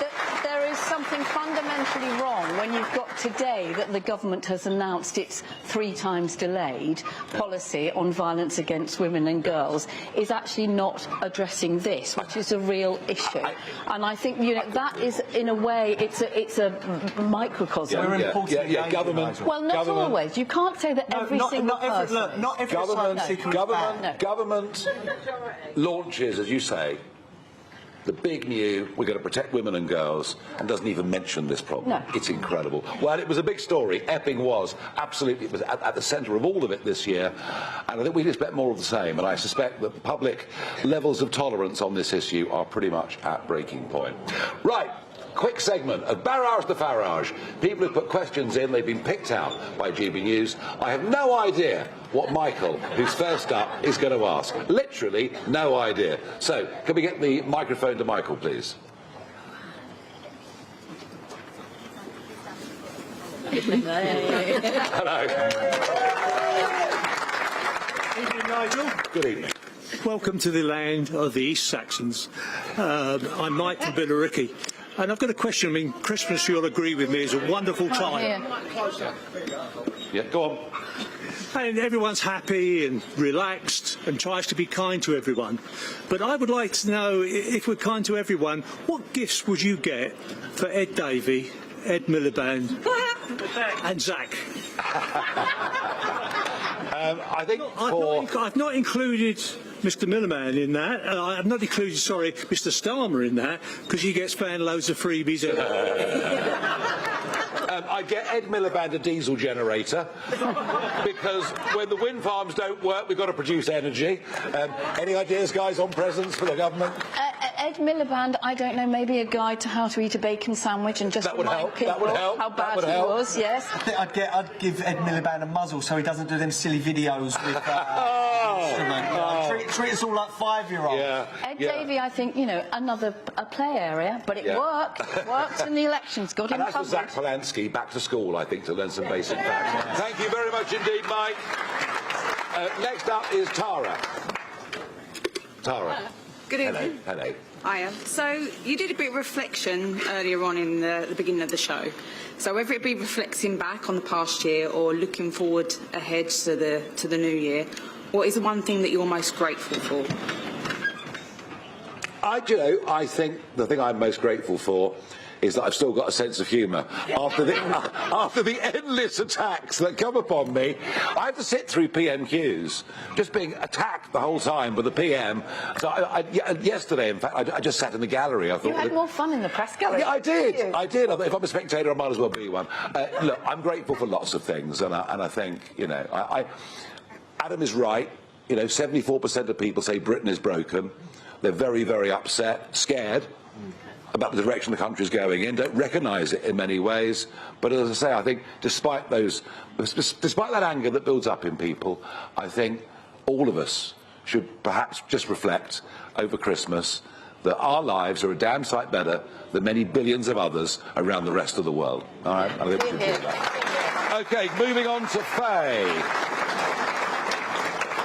that there is something fundamentally wrong when you've got today that the government has announced its 3 times delayed policy on violence against women and girls is actually not addressing this, which is a real issue. And I think, you know, that is, in a way, it's a microcosm. Government. Well, not always. You can't say that every single person. Look, not every government launches, as you say, the big new, we're going to protect women and girls, and doesn't even mention this problem. No. It's incredible. Well, it was a big story. Epping was absolutely, it was at the centre of all of it this year, and I think we'd expect more of the same, and I suspect that the public levels of tolerance on this issue are pretty much at breaking point. Right. Quick segment of Barrage the Farage. People who put questions in, they've been picked out by GB News. I have no idea what Michael, who's first up, is going to ask. Literally no idea. So, can we get the microphone to Michael, please? Hello. Evening, Nigel. Good evening. Welcome to the land of the East Saxons. I'm Mike from Billericay. And I've got a question. I mean, Christmas, you'll agree with me, is a wonderful time. Yeah, go on. And everyone's happy and relaxed and tries to be kind to everyone. But I would like to know, if we're kind to everyone, what gifts would you get for Ed Davey, Ed Miliband and Zach? I think I've not included Mr. Miliband in that. I've not included, sorry, Mr. Starmer in that, because he gets found loads of freebies. I get Ed Miliband a diesel generator because when the wind farms don't work, we've got to produce energy. Any ideas, guys, on presents for the government? Ed Miliband, I don't know, maybe a guide to how to eat a bacon sandwich and just remind people how bad he was, yes. I think I'd give Ed Miliband a muzzle so he doesn't do them silly videos with treat us all like 5-year-olds. Ed Davey, I think, another play area, but it worked. It worked in the elections, got him And that's for covered. Zach Polanski, back to school, I think, to learn some basic facts. Thank you very much indeed, Mike. Next up is Tara. Tara. Good evening. Hello. Hiya. So you did a bit of reflection earlier on in the beginning of the show. So whether it be reflecting back on the past year or looking forward ahead to the new year, what is the one thing that you're most grateful for? I think the thing I'm most grateful for is that I've still got a sense of humour. After the endless attacks that come upon me, I have to sit through PMQs, just being attacked the whole time by the PM. So yesterday, in fact, I just sat in the gallery. I thought You had more fun in the press gallery. Yeah, I did. I thought, if I'm a spectator, I might as well be one. Look, I'm grateful for lots of things, and I think, Adam is right. 74% of people say Britain is broken. They're very, very upset, scared about the direction the country's going in, don't recognise it in many ways. But as I say, I think despite that anger that builds up in people, I think all of us should perhaps just reflect over Christmas that our lives are a damn sight better than many billions of others around the rest of the world. All right? I think we should do that. OK, moving on to Faye.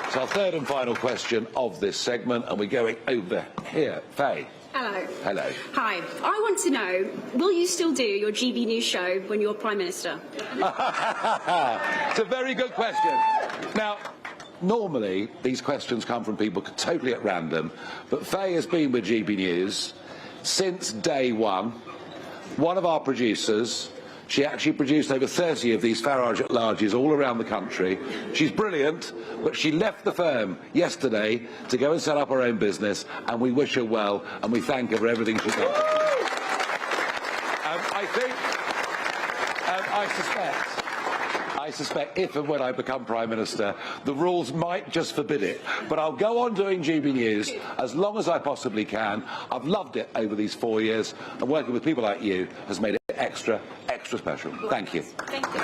It's our third and final question of this segment, and we're going over here. Faye. Hello. Hello. Hi. I want to know, will you still do your GB News show when you're Prime Minister? It's a very good question. Now, normally, these questions come from people totally at random, but Faye has been with GB News since day one. One of our producers, she actually produced over 30 of these Farage at Larges all around the country. She's brilliant, but she left the firm yesterday to go and set up her own business, and we wish her well, and we thank her for everything she's done. I suspect if and when I become Prime Minister, the rules might just forbid it. But I'll go on doing GB News as long as I possibly can. I've loved it over these 4 years, and working with people like you has made it extra, extra special. Thank you. Thank you.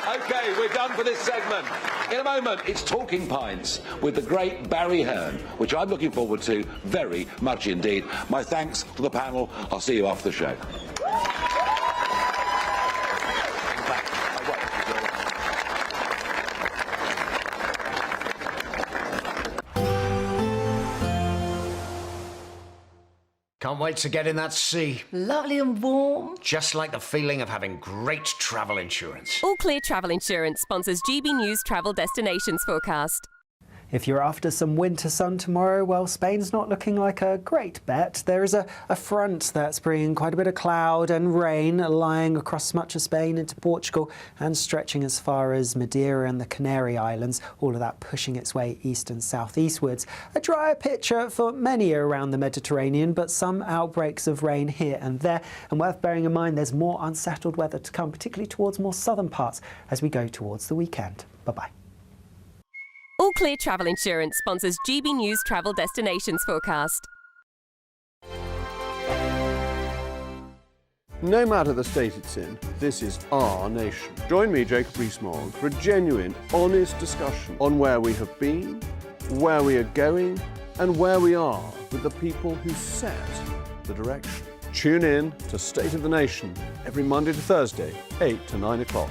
OK, we're done for this segment. In a moment, it's Talking Pints with the great Barry Hearn, which I'm looking forward to very much indeed. My thanks to the panel. I'll see you after the show. Can't wait to get in that sea. Lovely and warm. Just like the feeling of having great travel insurance. All Clear Travel Insurance sponsors GB News Travel Destinations Forecast. If you're after some winter sun tomorrow, well, Spain's not looking like a great bet. There is a front that's bringing quite a bit of cloud and rain lying across much of Spain into Portugal and stretching as far as Madeira and the Canary Islands, all of that pushing its way east and southeastwards. A drier picture for many around the Mediterranean, but some outbreaks of rain here and there. And worth bearing in mind, there's more unsettled weather to come, particularly towards more southern parts as we go towards the weekend. Bye-bye. All Clear Travel Insurance sponsors GB News Travel Destinations Forecast. No matter the state it's in, this is our nation. Join me, Jacob Rees-Mogg, for a genuine, honest discussion on where we have been, where we are going, and where we are with the people who set the direction. Tune in to State of the Nation every Monday to Thursday, 8 to 9 o'clock.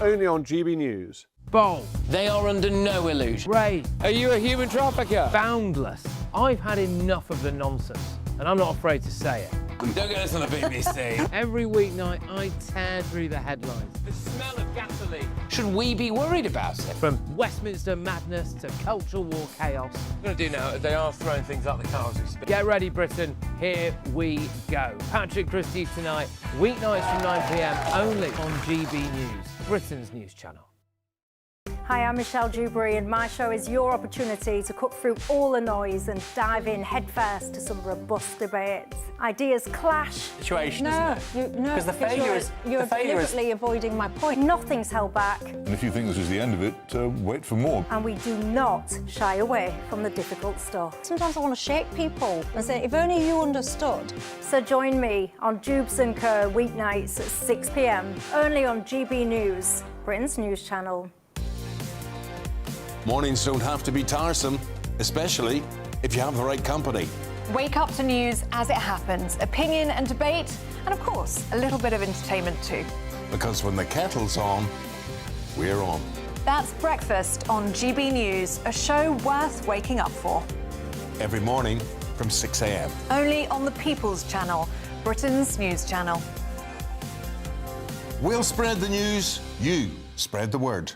Only on GB News. Bold. They are under no illusion. Ray. Are you a human trafficker? Boundless. I've had enough of the nonsense, and I'm not afraid to say it. Don't get this on the BBC. Every weeknight, I tear through the headlines. The smell of gasoline. Should we be worried about it? From Westminster madness to cultural war chaos. What I'm going to do now, they are throwing things out the car as we speak. Get ready, Britain. Here we go. Patrick Christie's tonight, weeknights from 9 p.m, only on GB News, Britain's news channel. Hi, I'm Michelle Dewberry, and my show is your opportunity to cut through all the noise and dive in headfirst to some robust debates. Ideas clash. Situation, isn't it? No, Because the failure is... You're deliberately avoiding my point. Nothing's held back. And if you think this is the end of it, wait for more. And we do not shy away from the difficult stuff. Sometimes I want to shake people and say, if only you understood. So join me on Jubes & Co. weeknights at 6 p.m, only on GB News, Britain's news channel. Mornings don't have to be tiresome, especially if you have the right company. Wake up to news as it happens, opinion and debate, and of course, a little bit of entertainment too. Because when the kettle's on, we're on. That's Breakfast on GB News, a show worth waking up for. Every morning from 6 a.m. Only on the People's Channel, Britain's news channel. We'll spread the news, you spread the word.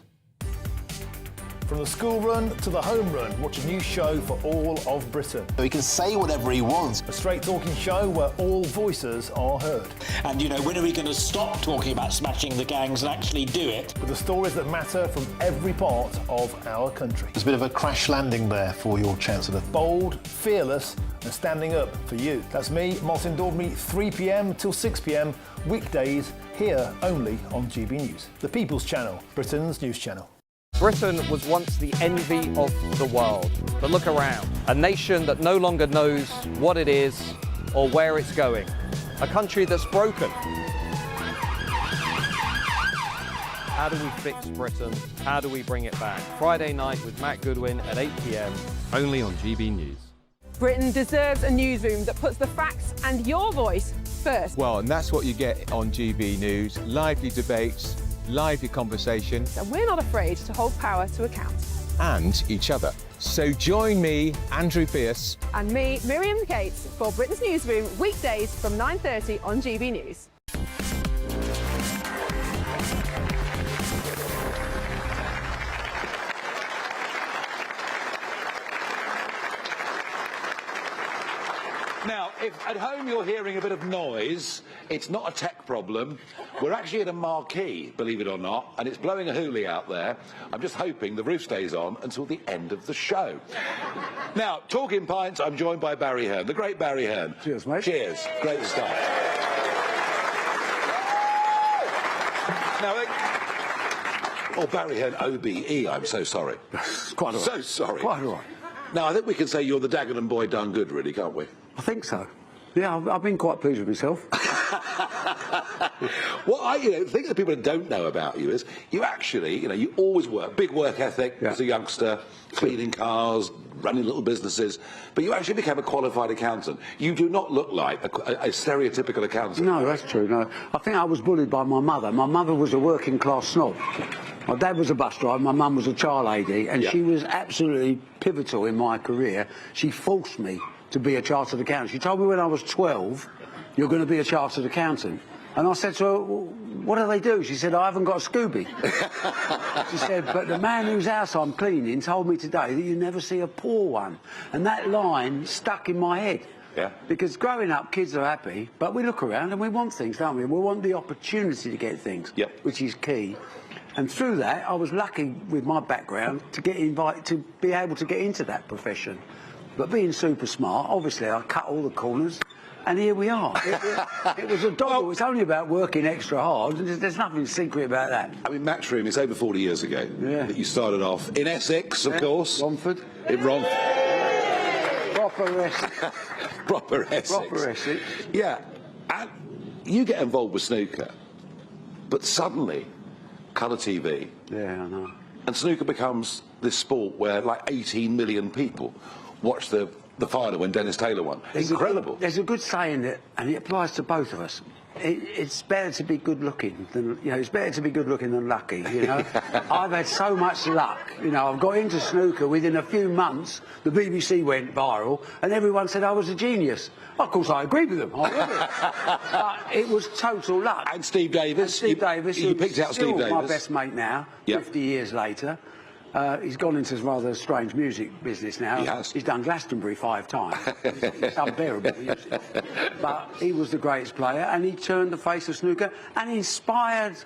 From the school run to the home run, watch a new show for all of Britain. So he can say whatever he wants. A straight-talking show where all voices are heard. And, you know, when are we going to stop talking about smashing the gangs and actually do it? With the stories that matter from every part of our country. There's a bit of a crash landing there for your Chancellor. Bold, fearless and standing up for you. That's me, Martin Daubney, 3 p.m. till 6 p.m, weekdays, here only on GB News. The People's Channel, Britain's news channel. Britain was once the envy of the world. But look around. A nation that no longer knows what it is or where it's going. A country that's broken. How do we fix Britain? How do we bring it back? Friday night with Matt Goodwin at 8 p.m, only on GB News. Britain deserves a newsroom that puts the facts and your voice first. Well, and that's what you get on GB News. Lively debates, lively conversation. And we're not afraid to hold power to account. And each other. So join me, Andrew Pearce. And me, Miriam Cates, for Britain's Newsroom, weekdays from 9:30 on GB News. Now, if at home you're hearing a bit of noise, it's not a tech problem. We're actually at a marquee, believe it or not, and it's blowing a hoolie out there. I'm just hoping the roof stays on until the end of the show. Now, talking pints, I'm joined by Barry Hearn, the great Barry Hearn. Cheers, mate. Cheers. Great stuff. Now, oh, Barry Hearn, OBE, I'm so sorry. Quite all right. So sorry. Quite all right. Now, I think we can say you're the Dagenham boy done good, really, can't we? I think so. Yeah, I've been quite pleased with myself. What the thing that people don't know about you is you actually, you always work, big work ethic as a youngster, cleaning cars, running little businesses, but you actually became a qualified accountant. You do not look like a stereotypical accountant. No, that's true. No, I think I was bullied by my mother. My mother was a working class snob. My dad was a bus driver, my mum was a child lady, and she was absolutely pivotal in my career. She forced me to be a chartered accountant. She told me when I was 12, you're going to be a chartered accountant. And I said to her, well, what do they do? She said, I haven't got a Scooby. She said, but the man whose house I'm cleaning told me today that you never see a poor one. And that line stuck in my head. Yeah. Because growing up, kids are happy, but we look around and we want things, don't we? We want the opportunity to get things, which is key. And through that, I was lucky with my background to get invited to be able to get into that profession. But being super smart, obviously, I cut all the corners, and here we are. It was a doggle. It's only about working extra hard. There's nothing secret about that. I mean, Matchroom, it's over 40 years ago that you started off in Essex, of course. Romford. In Romford. Proper Essex. Proper Essex. Proper Essex. Yeah. And you get involved with snooker, but suddenly, colour TV. Yeah, I know. And snooker becomes this sport where, like, 18 million people watch the final when Dennis Taylor won. Incredible. There's a good saying that, and it applies to both of us. it's better to be good looking than, you know, it's better to be good looking than lucky, you know. I've had so much luck, you know. I've got into snooker within a few months. The BBC went viral, and everyone said I was a genius. Of course, I agreed with them. I love it. But it was total luck. And Steve Davis. Steve Davis, you picked out still Steve Davis. my best mate now, 50 years later. He's gone into rather strange music business now. He has. He's done Glastonbury 5 times. It's unbearable. But he was the greatest player, and he turned the face of snooker and inspired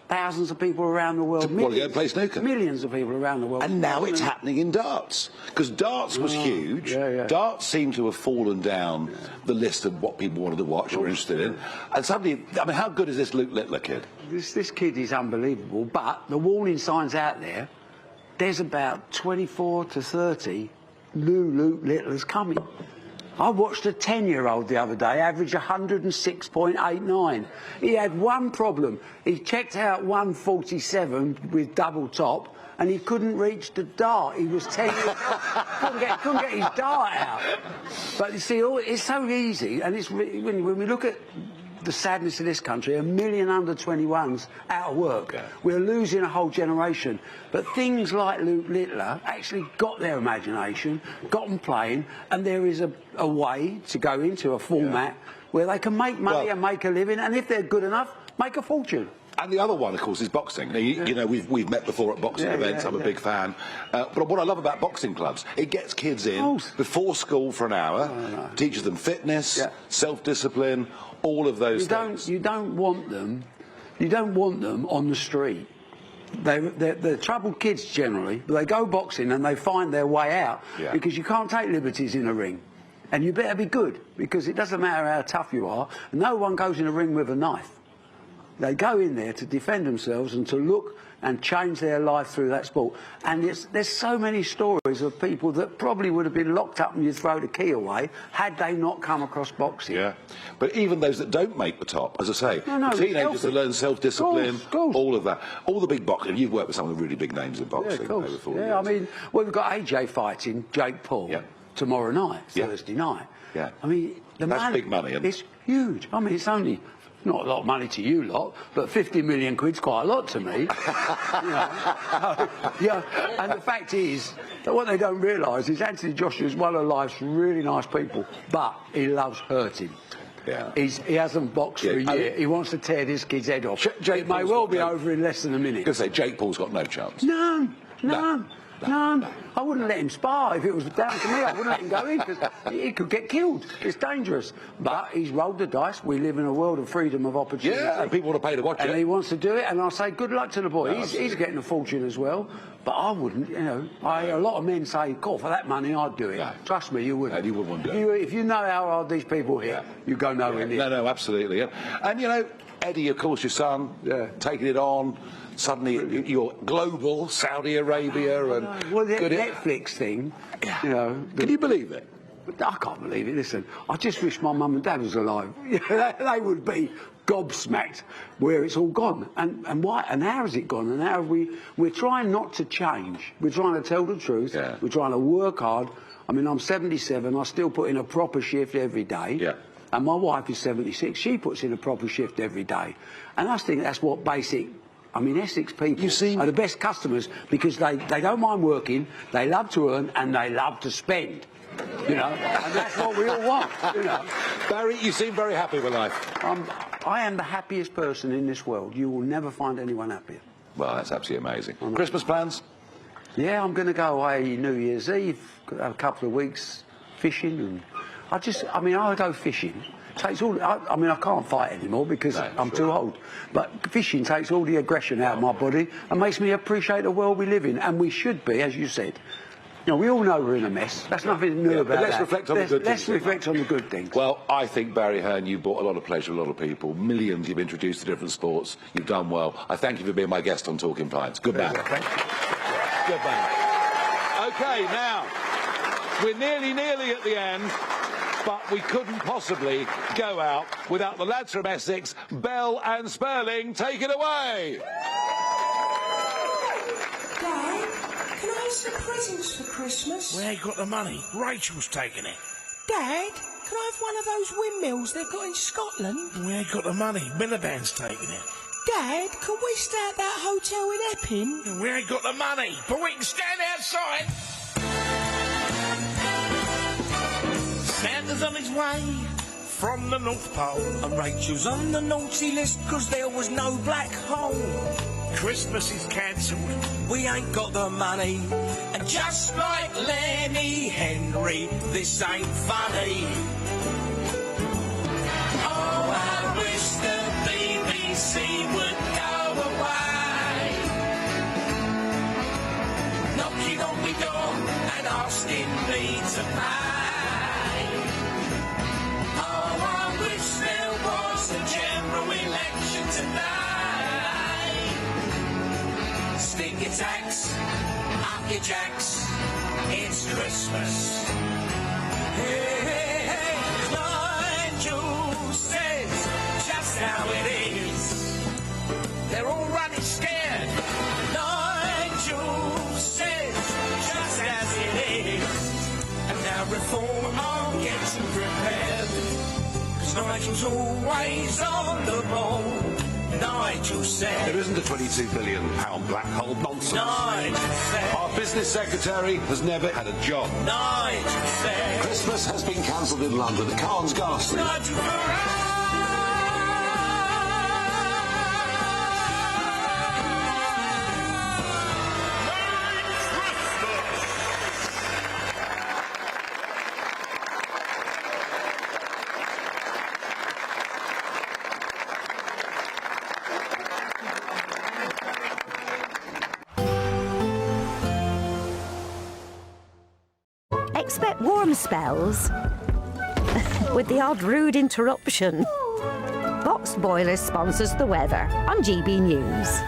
thousands of people around the world. Play snooker. Millions of people around the world. And now it's happening in darts. Because darts was huge. Darts seemed to have fallen down the list of what people wanted to watch or were interested in. And suddenly, I mean, how good is this Luke Littler kid? This kid is unbelievable, but the warning signs out there, there's about 24 to 30 new Luke Littlers coming. I watched a 10-year-old the other day average 106.89. He had one problem. He checked out 147 with double top, and he couldn't reach the dart. He was 10 years old. Couldn't get his dart out. But you see, it's so easy, and it's when we look at the sadness of this country, 1 million under-21s out of work. We're losing a whole generation. But things like Luke Littler actually got their imagination, got them playing, and there is a way to go into a format where they can make money and make a living, and if they're good enough, make a fortune. And the other one, of course, is boxing. Now, you know, we've met before at boxing events. I'm a big fan. But what I love about boxing clubs, it gets kids in before school for an hour, teaches them fitness, self-discipline, all of those things. You don't want them on the street. They're troubled kids generally, but they go boxing and they find their way out because you can't take liberties in a ring. And you better be good, because it doesn't matter how tough you are. No one goes in a ring with a knife. They go in there to defend themselves and to look and change their life through that sport. And there's so many stories of people that probably would have been locked up and you throw the key away had they not come across boxing. Yeah, but even those that don't make the top, as I say, the teenagers that learn self-discipline, all of that, all the big boxing. You've worked with some of the really big names in boxing over 4 years. I mean, we've got AJ fighting Jake Paul tomorrow night, Thursday night. Yeah, I mean, that's big money. Isn't it? It's huge. I mean, it's only not a lot of money to you lot, but 50 million quid's quite a lot to me. And the fact is that what they don't realise is Anthony Joshua's one of life's really nice people, but he loves hurting. He hasn't boxed for a year. He wants to tear this kid's head off. It may well be over in less than a minute. I say Jake Paul's got no chance. None. I wouldn't let him spar. If it was down to me, I wouldn't let him go in, because he could get killed. It's dangerous. But he's rolled the dice. We live in a world of freedom of opportunity. Yeah, and people want to pay to watch it. And he wants to do it, and I say good luck to the boy. He's getting a fortune as well. But I wouldn't, you know. A lot of men say, "God, for that money, I'd do it." No. Trust me, you wouldn't. No, you wouldn't do it. If you know how hard these people hit, you go nowhere near. No, absolutely. And, you know, Eddie, of course, your son, taking it on. Suddenly, you're global, Saudi Arabia, and well, the Netflix thing, you know. Can you believe it? I can't believe it. Listen, I just wish my mum and dad was alive. They would be gobsmacked where it's all gone. And why? And how has it gone? And how have we're trying not to change. We're trying to tell the truth. We're trying to work hard. I mean, I'm 77. I still put in a proper shift every day. And my wife is 76. She puts in a proper shift every day. And I think that's what basic. I mean, Essex people are the best customers, because they don't mind working, they love to earn, and they love to spend. You know, and that's what we all want. You know, Barry, you seem very happy with life. I am the happiest person in this world. You will never find anyone happier. Well, that's absolutely amazing. Christmas plans? Yeah, I'm going to go away New Year's Eve. Have a couple of weeks fishing, and I go fishing. Takes all. I can't fight anymore because I'm too old. But fishing takes all the aggression out of my body and makes me appreciate the world we live in. And we should be, as you said. You know, we all know we're in a mess. That's nothing new about that. Let's reflect on the good things. Let's reflect on the good things. Well, I think, Barry Hearn, you've brought a lot of pleasure to a lot of people. Millions you've introduced to different sports. You've done well. I thank you for being my guest on Talking Pints. Good man. Thank you. Good man. OK, now, we're nearly at the end. But we couldn't possibly go out without the lads from Essex, Bell and Sperling. Take it away. Dad, can I have some presents for Christmas? We ain't got the money. Rachel's taking it. Dad, can can I have one of those windmills they've got in Scotland? We ain't got the money. Miliband's taking it. Dad, can we stay at that hotel in Epping? We ain't got the money, but we can stand outside. Santa's on his way from the North Pole. And Rachel's on the naughty list because there was no black hole. Christmas is cancelled. We ain't got the money. And just like Lenny Henry, this ain't funny. Oh, I wish the BBC would go away. Knocking on my door and asking me to pay. Oh, I wish there was a general election today. Stick your tax, up your jacks, it's Christmas. Hey, hey, hey, Nigel says just how it is. They're all running scared. Nigel says just as it is. And now reform are getting prepared. Cause Nigel's always on the ball. Nigel said there isn't a £22 billion black hole. Nonsense. Nigel said our business secretary has never had a job. Nigel said Christmas has been cancelled in London. The Khan's ghastly. Nigel Farage. Expect warm spells with the odd rude interruption. Boxed Boilers sponsors the weather on GB News.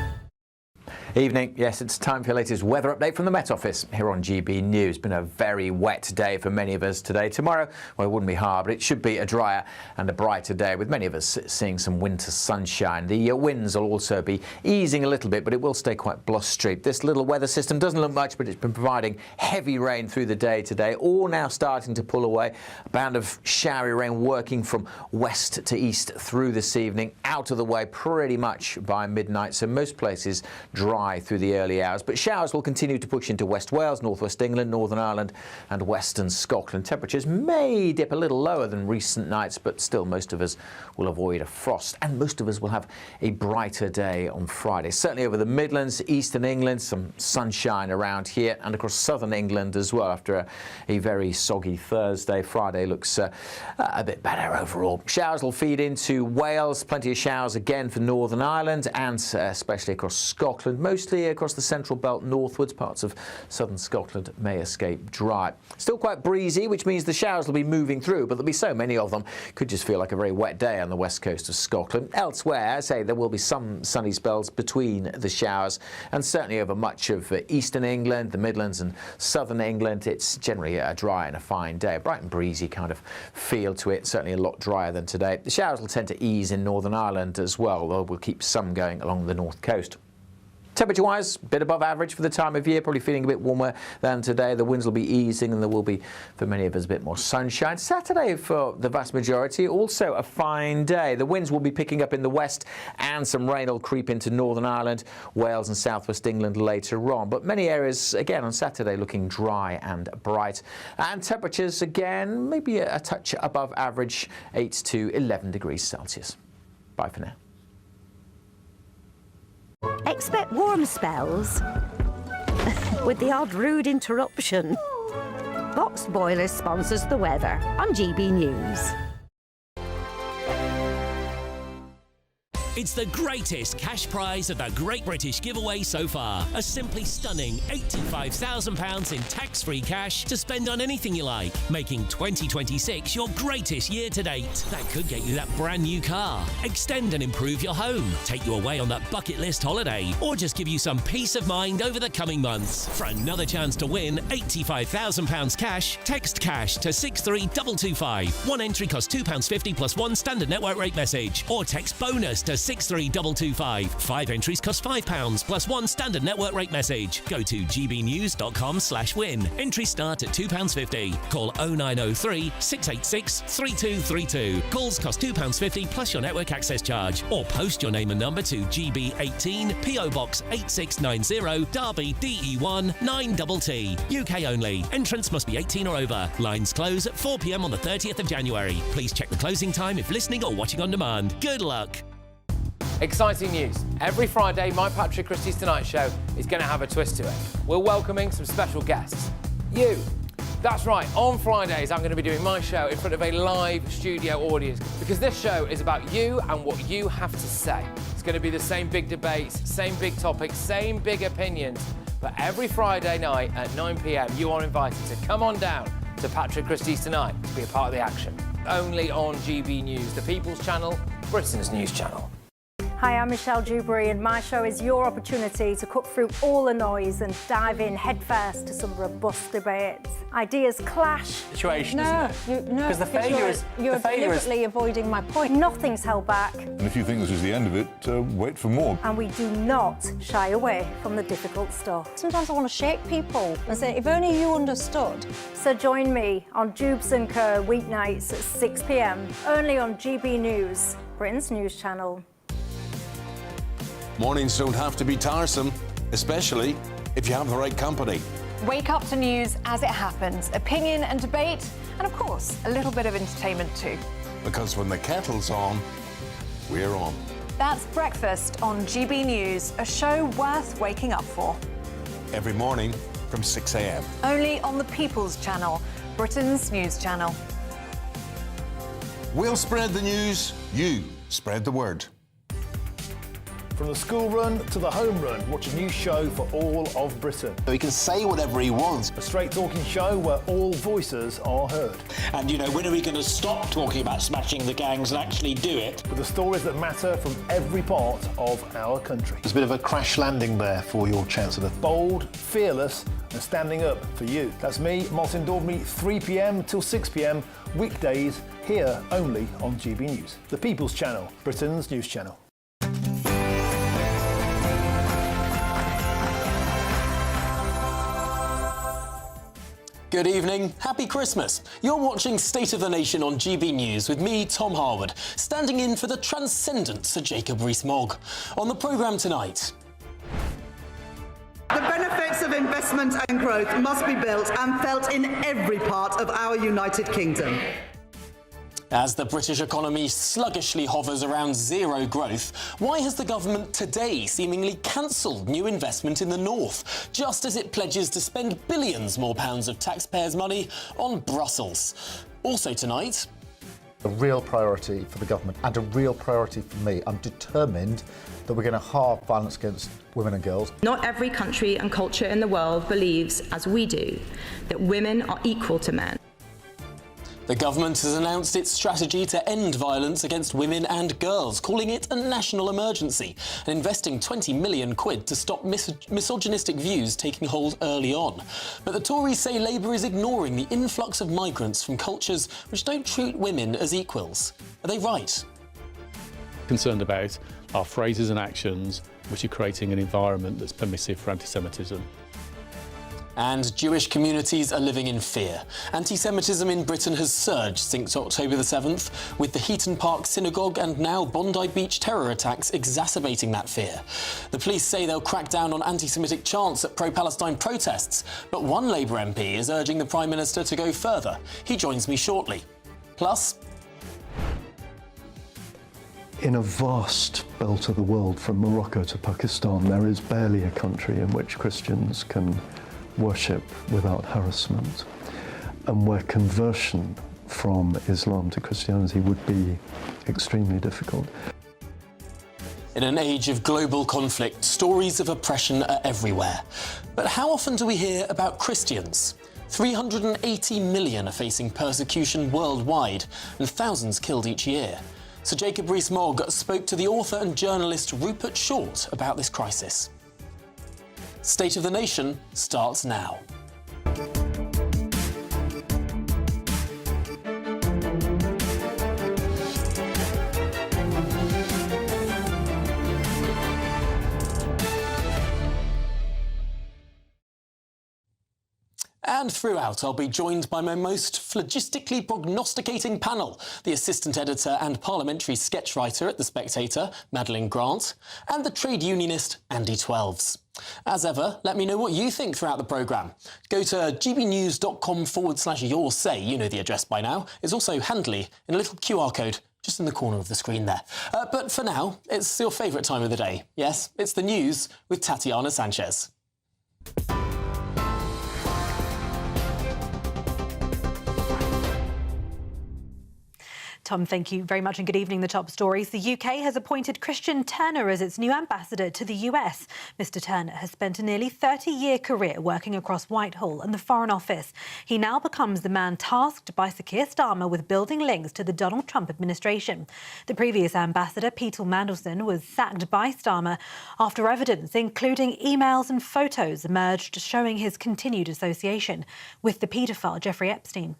Evening. Yes, it's time for your latest weather update from the Met Office here on GB News. Been a very wet day for many of us today. Tomorrow, well, it wouldn't be hard, but it should be a drier and a brighter day, with many of us seeing some winter sunshine. The winds will also be easing a little bit, but it will stay quite blustery. This little weather system doesn't look much, but it's been providing heavy rain through the day today, all now starting to pull away. A band of showery rain working from west to east through this evening, out of the way pretty much by midnight, so most places dry through the early hours, but showers will continue to push into West Wales, North West England, Northern Ireland and Western Scotland. Temperatures may dip a little lower than recent nights, but still most of us will avoid a frost, and most of us will have a brighter day on Friday. Certainly over the Midlands, Eastern England, some sunshine around here, and across Southern England as well after a very soggy Thursday. Friday looks a bit better overall. Showers will feed into Wales, plenty of showers again for Northern Ireland and especially across Scotland. Mostly across the central belt northwards, parts of southern Scotland may escape dry. Still quite breezy, which means the showers will be moving through, but there'll be so many of them, could just feel like a very wet day on the west coast of Scotland. Elsewhere, say there will be some sunny spells between the showers, and certainly over much of eastern England, the Midlands and southern England, it's generally a dry and a fine day. A bright and breezy kind of feel to it, certainly a lot drier than today. The showers will tend to ease in Northern Ireland as well, though we'll keep some going along the north coast. Temperature-wise, a bit above average for the time of year, probably feeling a bit warmer than today. The winds will be easing and there will be, for many of us, a bit more sunshine. Saturday, for the vast majority, also a fine day. The winds will be picking up in the west and some rain will creep into Northern Ireland, Wales and southwest England later on. But many areas, again, on Saturday looking dry and bright. And temperatures, again, maybe a touch above average, 8 to 11 degrees Celsius. Bye for now. Expect warm spells with the odd rude interruption. Boxed Boilers sponsors the weather on GB News. It's the greatest cash prize of the Great British Giveaway so far. A simply stunning £85,000 in tax-free cash to spend on anything you like, making 2026 your greatest year to date. That could get you that brand new car, extend and improve your home, take you away on that bucket list holiday, or just give you some peace of mind over the coming months. For another chance to win £85,000 cash, text cash to 63225. One entry costs £2.50 plus one standard network rate message, or text bonus to 63225. 5 entries cost £5 plus 1 standard network rate message. Go to gbnews.com/win. Entries start at £2.50. Call 0903 686 3232. Calls cost £2.50 plus your network access charge. Or post your name and number to GB18 PO Box 8690 Derby DE1 9TT. UK only. Entrance must be 18 or over. Lines close at 4 p.m. on the 30th of January. Please check the closing time if listening or watching on demand. Good luck. Exciting news. Every Friday, my Patrick Christie's Tonight Show is going to have a twist to it. We're welcoming some special guests. You. That's right, on Fridays I'm going to be doing my show in front of a live studio audience because this show is about you and what you have to say. It's going to be the same big debates, same big topics, same big opinions. But every Friday night at 9 p.m, you are invited to come on down to Patrick Christie's Tonight to be a part of the action. Only on GB News, the People's Channel, Britain's news channel. Hi, I'm Michelle Dewberry, and my show is your opportunity to cut through all the noise and dive in headfirst to some robust debates. Ideas clash. Situation, isn't it? Because the failure is... You're deliberately avoiding my point. Nothing's held back. And if you think this is the end of it, wait for more. And we do not shy away from the difficult stuff. Sometimes I want to shake people and say, if only you understood. So join me on Jubes and Kerr weeknights at 6 p.m, only on GB News, Britain's news channel. Mornings don't have to be tiresome, especially if you have the right company. Wake up to news as it happens, opinion and debate, and of course, a little bit of entertainment too. Because when the kettle's on, we're on. That's Breakfast on GB News, a show worth waking up for. Every morning from 6 a.m. Only on the People's Channel, Britain's news channel. We'll spread the news, you spread the word. From the school run to the home run, watch a new show for all of Britain. So he can say whatever he wants. A straight-talking show where all voices are heard. And, you know, when are we going to stop talking about smashing the gangs and actually do it? With the stories that matter from every part of our country. There's a bit of a crash landing there for your Chancellor. Bold, fearless and standing up for you. That's me, Martin Daubney, 3 p.m. till 6 p.m, weekdays, here only on GB News. The People's Channel, Britain's news channel. Good evening, happy Christmas. You're watching State of the Nation on GB News with me, Tom Harwood, standing in for the transcendent Sir Jacob Rees-Mogg. On the programme tonight... The benefits of investment and growth must be built and felt in every part of our United Kingdom. As the British economy sluggishly hovers around zero growth, why has the government today seemingly cancelled new investment in the north, just as it pledges to spend billions more pounds of taxpayers' money on Brussels? Also tonight... A real priority for the government and a real priority for me. I'm determined that we're going to halve violence against women and girls. Not every country and culture in the world believes, as we do, that women are equal to men. The government has announced its strategy to end violence against women and girls, calling it a national emergency and investing 20 million quid to stop misogynistic views taking hold early on. But the Tories say Labour is ignoring the influx of migrants from cultures which don't treat women as equals. Are they right? Concerned about our phrases and actions which are creating an environment that's permissive for anti-Semitism. And Jewish communities are living in fear. Anti-Semitism in Britain has surged since October the 7th, with the Heaton Park synagogue and now Bondi Beach terror attacks exacerbating that fear. The police say they'll crack down on anti-Semitic chants at pro-Palestine protests, but one Labour MP is urging the Prime Minister to go further. He joins me shortly. Plus... In a vast belt of the world, from Morocco to Pakistan, there is barely a country in which Christians can worship without harassment, and where conversion from Islam to Christianity would be extremely difficult. In an age of global conflict, stories of oppression are everywhere. But how often do we hear about Christians? 380 million are facing persecution worldwide, and thousands killed each year. Sir Jacob Rees-Mogg spoke to the author and journalist Rupert Short about this crisis. State of the Nation starts now. And throughout, I'll be joined by my most phlogistically prognosticating panel, the assistant editor and parliamentary sketch writer at The Spectator, Madeline Grant, and the trade unionist, Andy Twelves. As ever, let me know what you think throughout the programme. Go to gbnews.com/your say, you know the address by now. It's also handily in a little QR code just in the corner of the screen there. But for now, it's your favourite time of the day. Yes, it's the news with Tatiana Sanchez. Tom, thank you very much and good evening. The top stories. The UK has appointed Christian Turner as its new ambassador to the US. Mr Turner has spent a nearly 30-year career working across Whitehall and the Foreign Office. He now becomes the man tasked by Sir Keir Starmer with building links to the Donald Trump administration. The previous ambassador, Peter Mandelson, was sacked by Starmer after evidence, including emails and photos, emerged showing his continued association with the paedophile Jeffrey Epstein.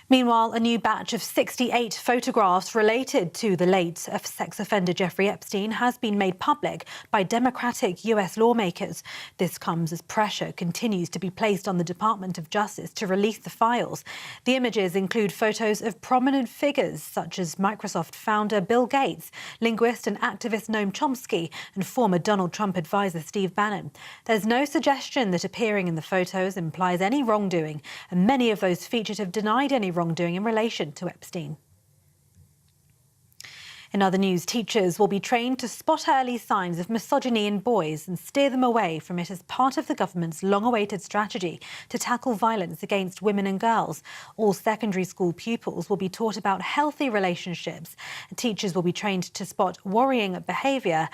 Meanwhile, a new batch of 68 photographs related to the late sex offender Jeffrey Epstein has been made public by Democratic US lawmakers. This comes as pressure continues to be placed on the Department of Justice to release the files. The images include photos of prominent figures such as Microsoft founder Bill Gates, linguist and activist Noam Chomsky, and former Donald Trump advisor Steve Bannon. There's no suggestion that appearing in the photos implies any wrongdoing, and many of those featured have denied any wrongdoing in relation to Epstein. In other news, teachers will be trained to spot early signs of misogyny in boys and steer them away from it as part of the government's long-awaited strategy to tackle violence against women and girls. All secondary school pupils will be taught about healthy relationships. Teachers will be trained to spot worrying behaviour,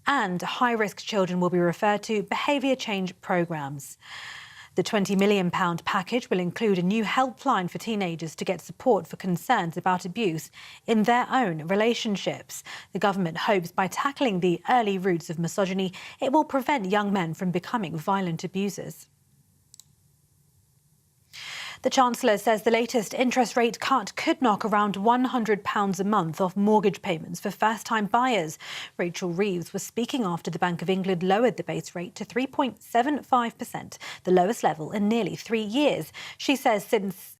and high-risk children will be referred to behaviour change programmes. The £20 million package will include a new helpline for teenagers to get support for concerns about abuse in their own relationships. The government hopes by tackling the early roots of misogyny, it will prevent young men from becoming violent abusers. The Chancellor says the latest interest rate cut could knock around £100 a month off mortgage payments for first-time buyers. Rachel Reeves was speaking after the Bank of England lowered the base rate to 3.75%, the lowest level in nearly 3 years. She says since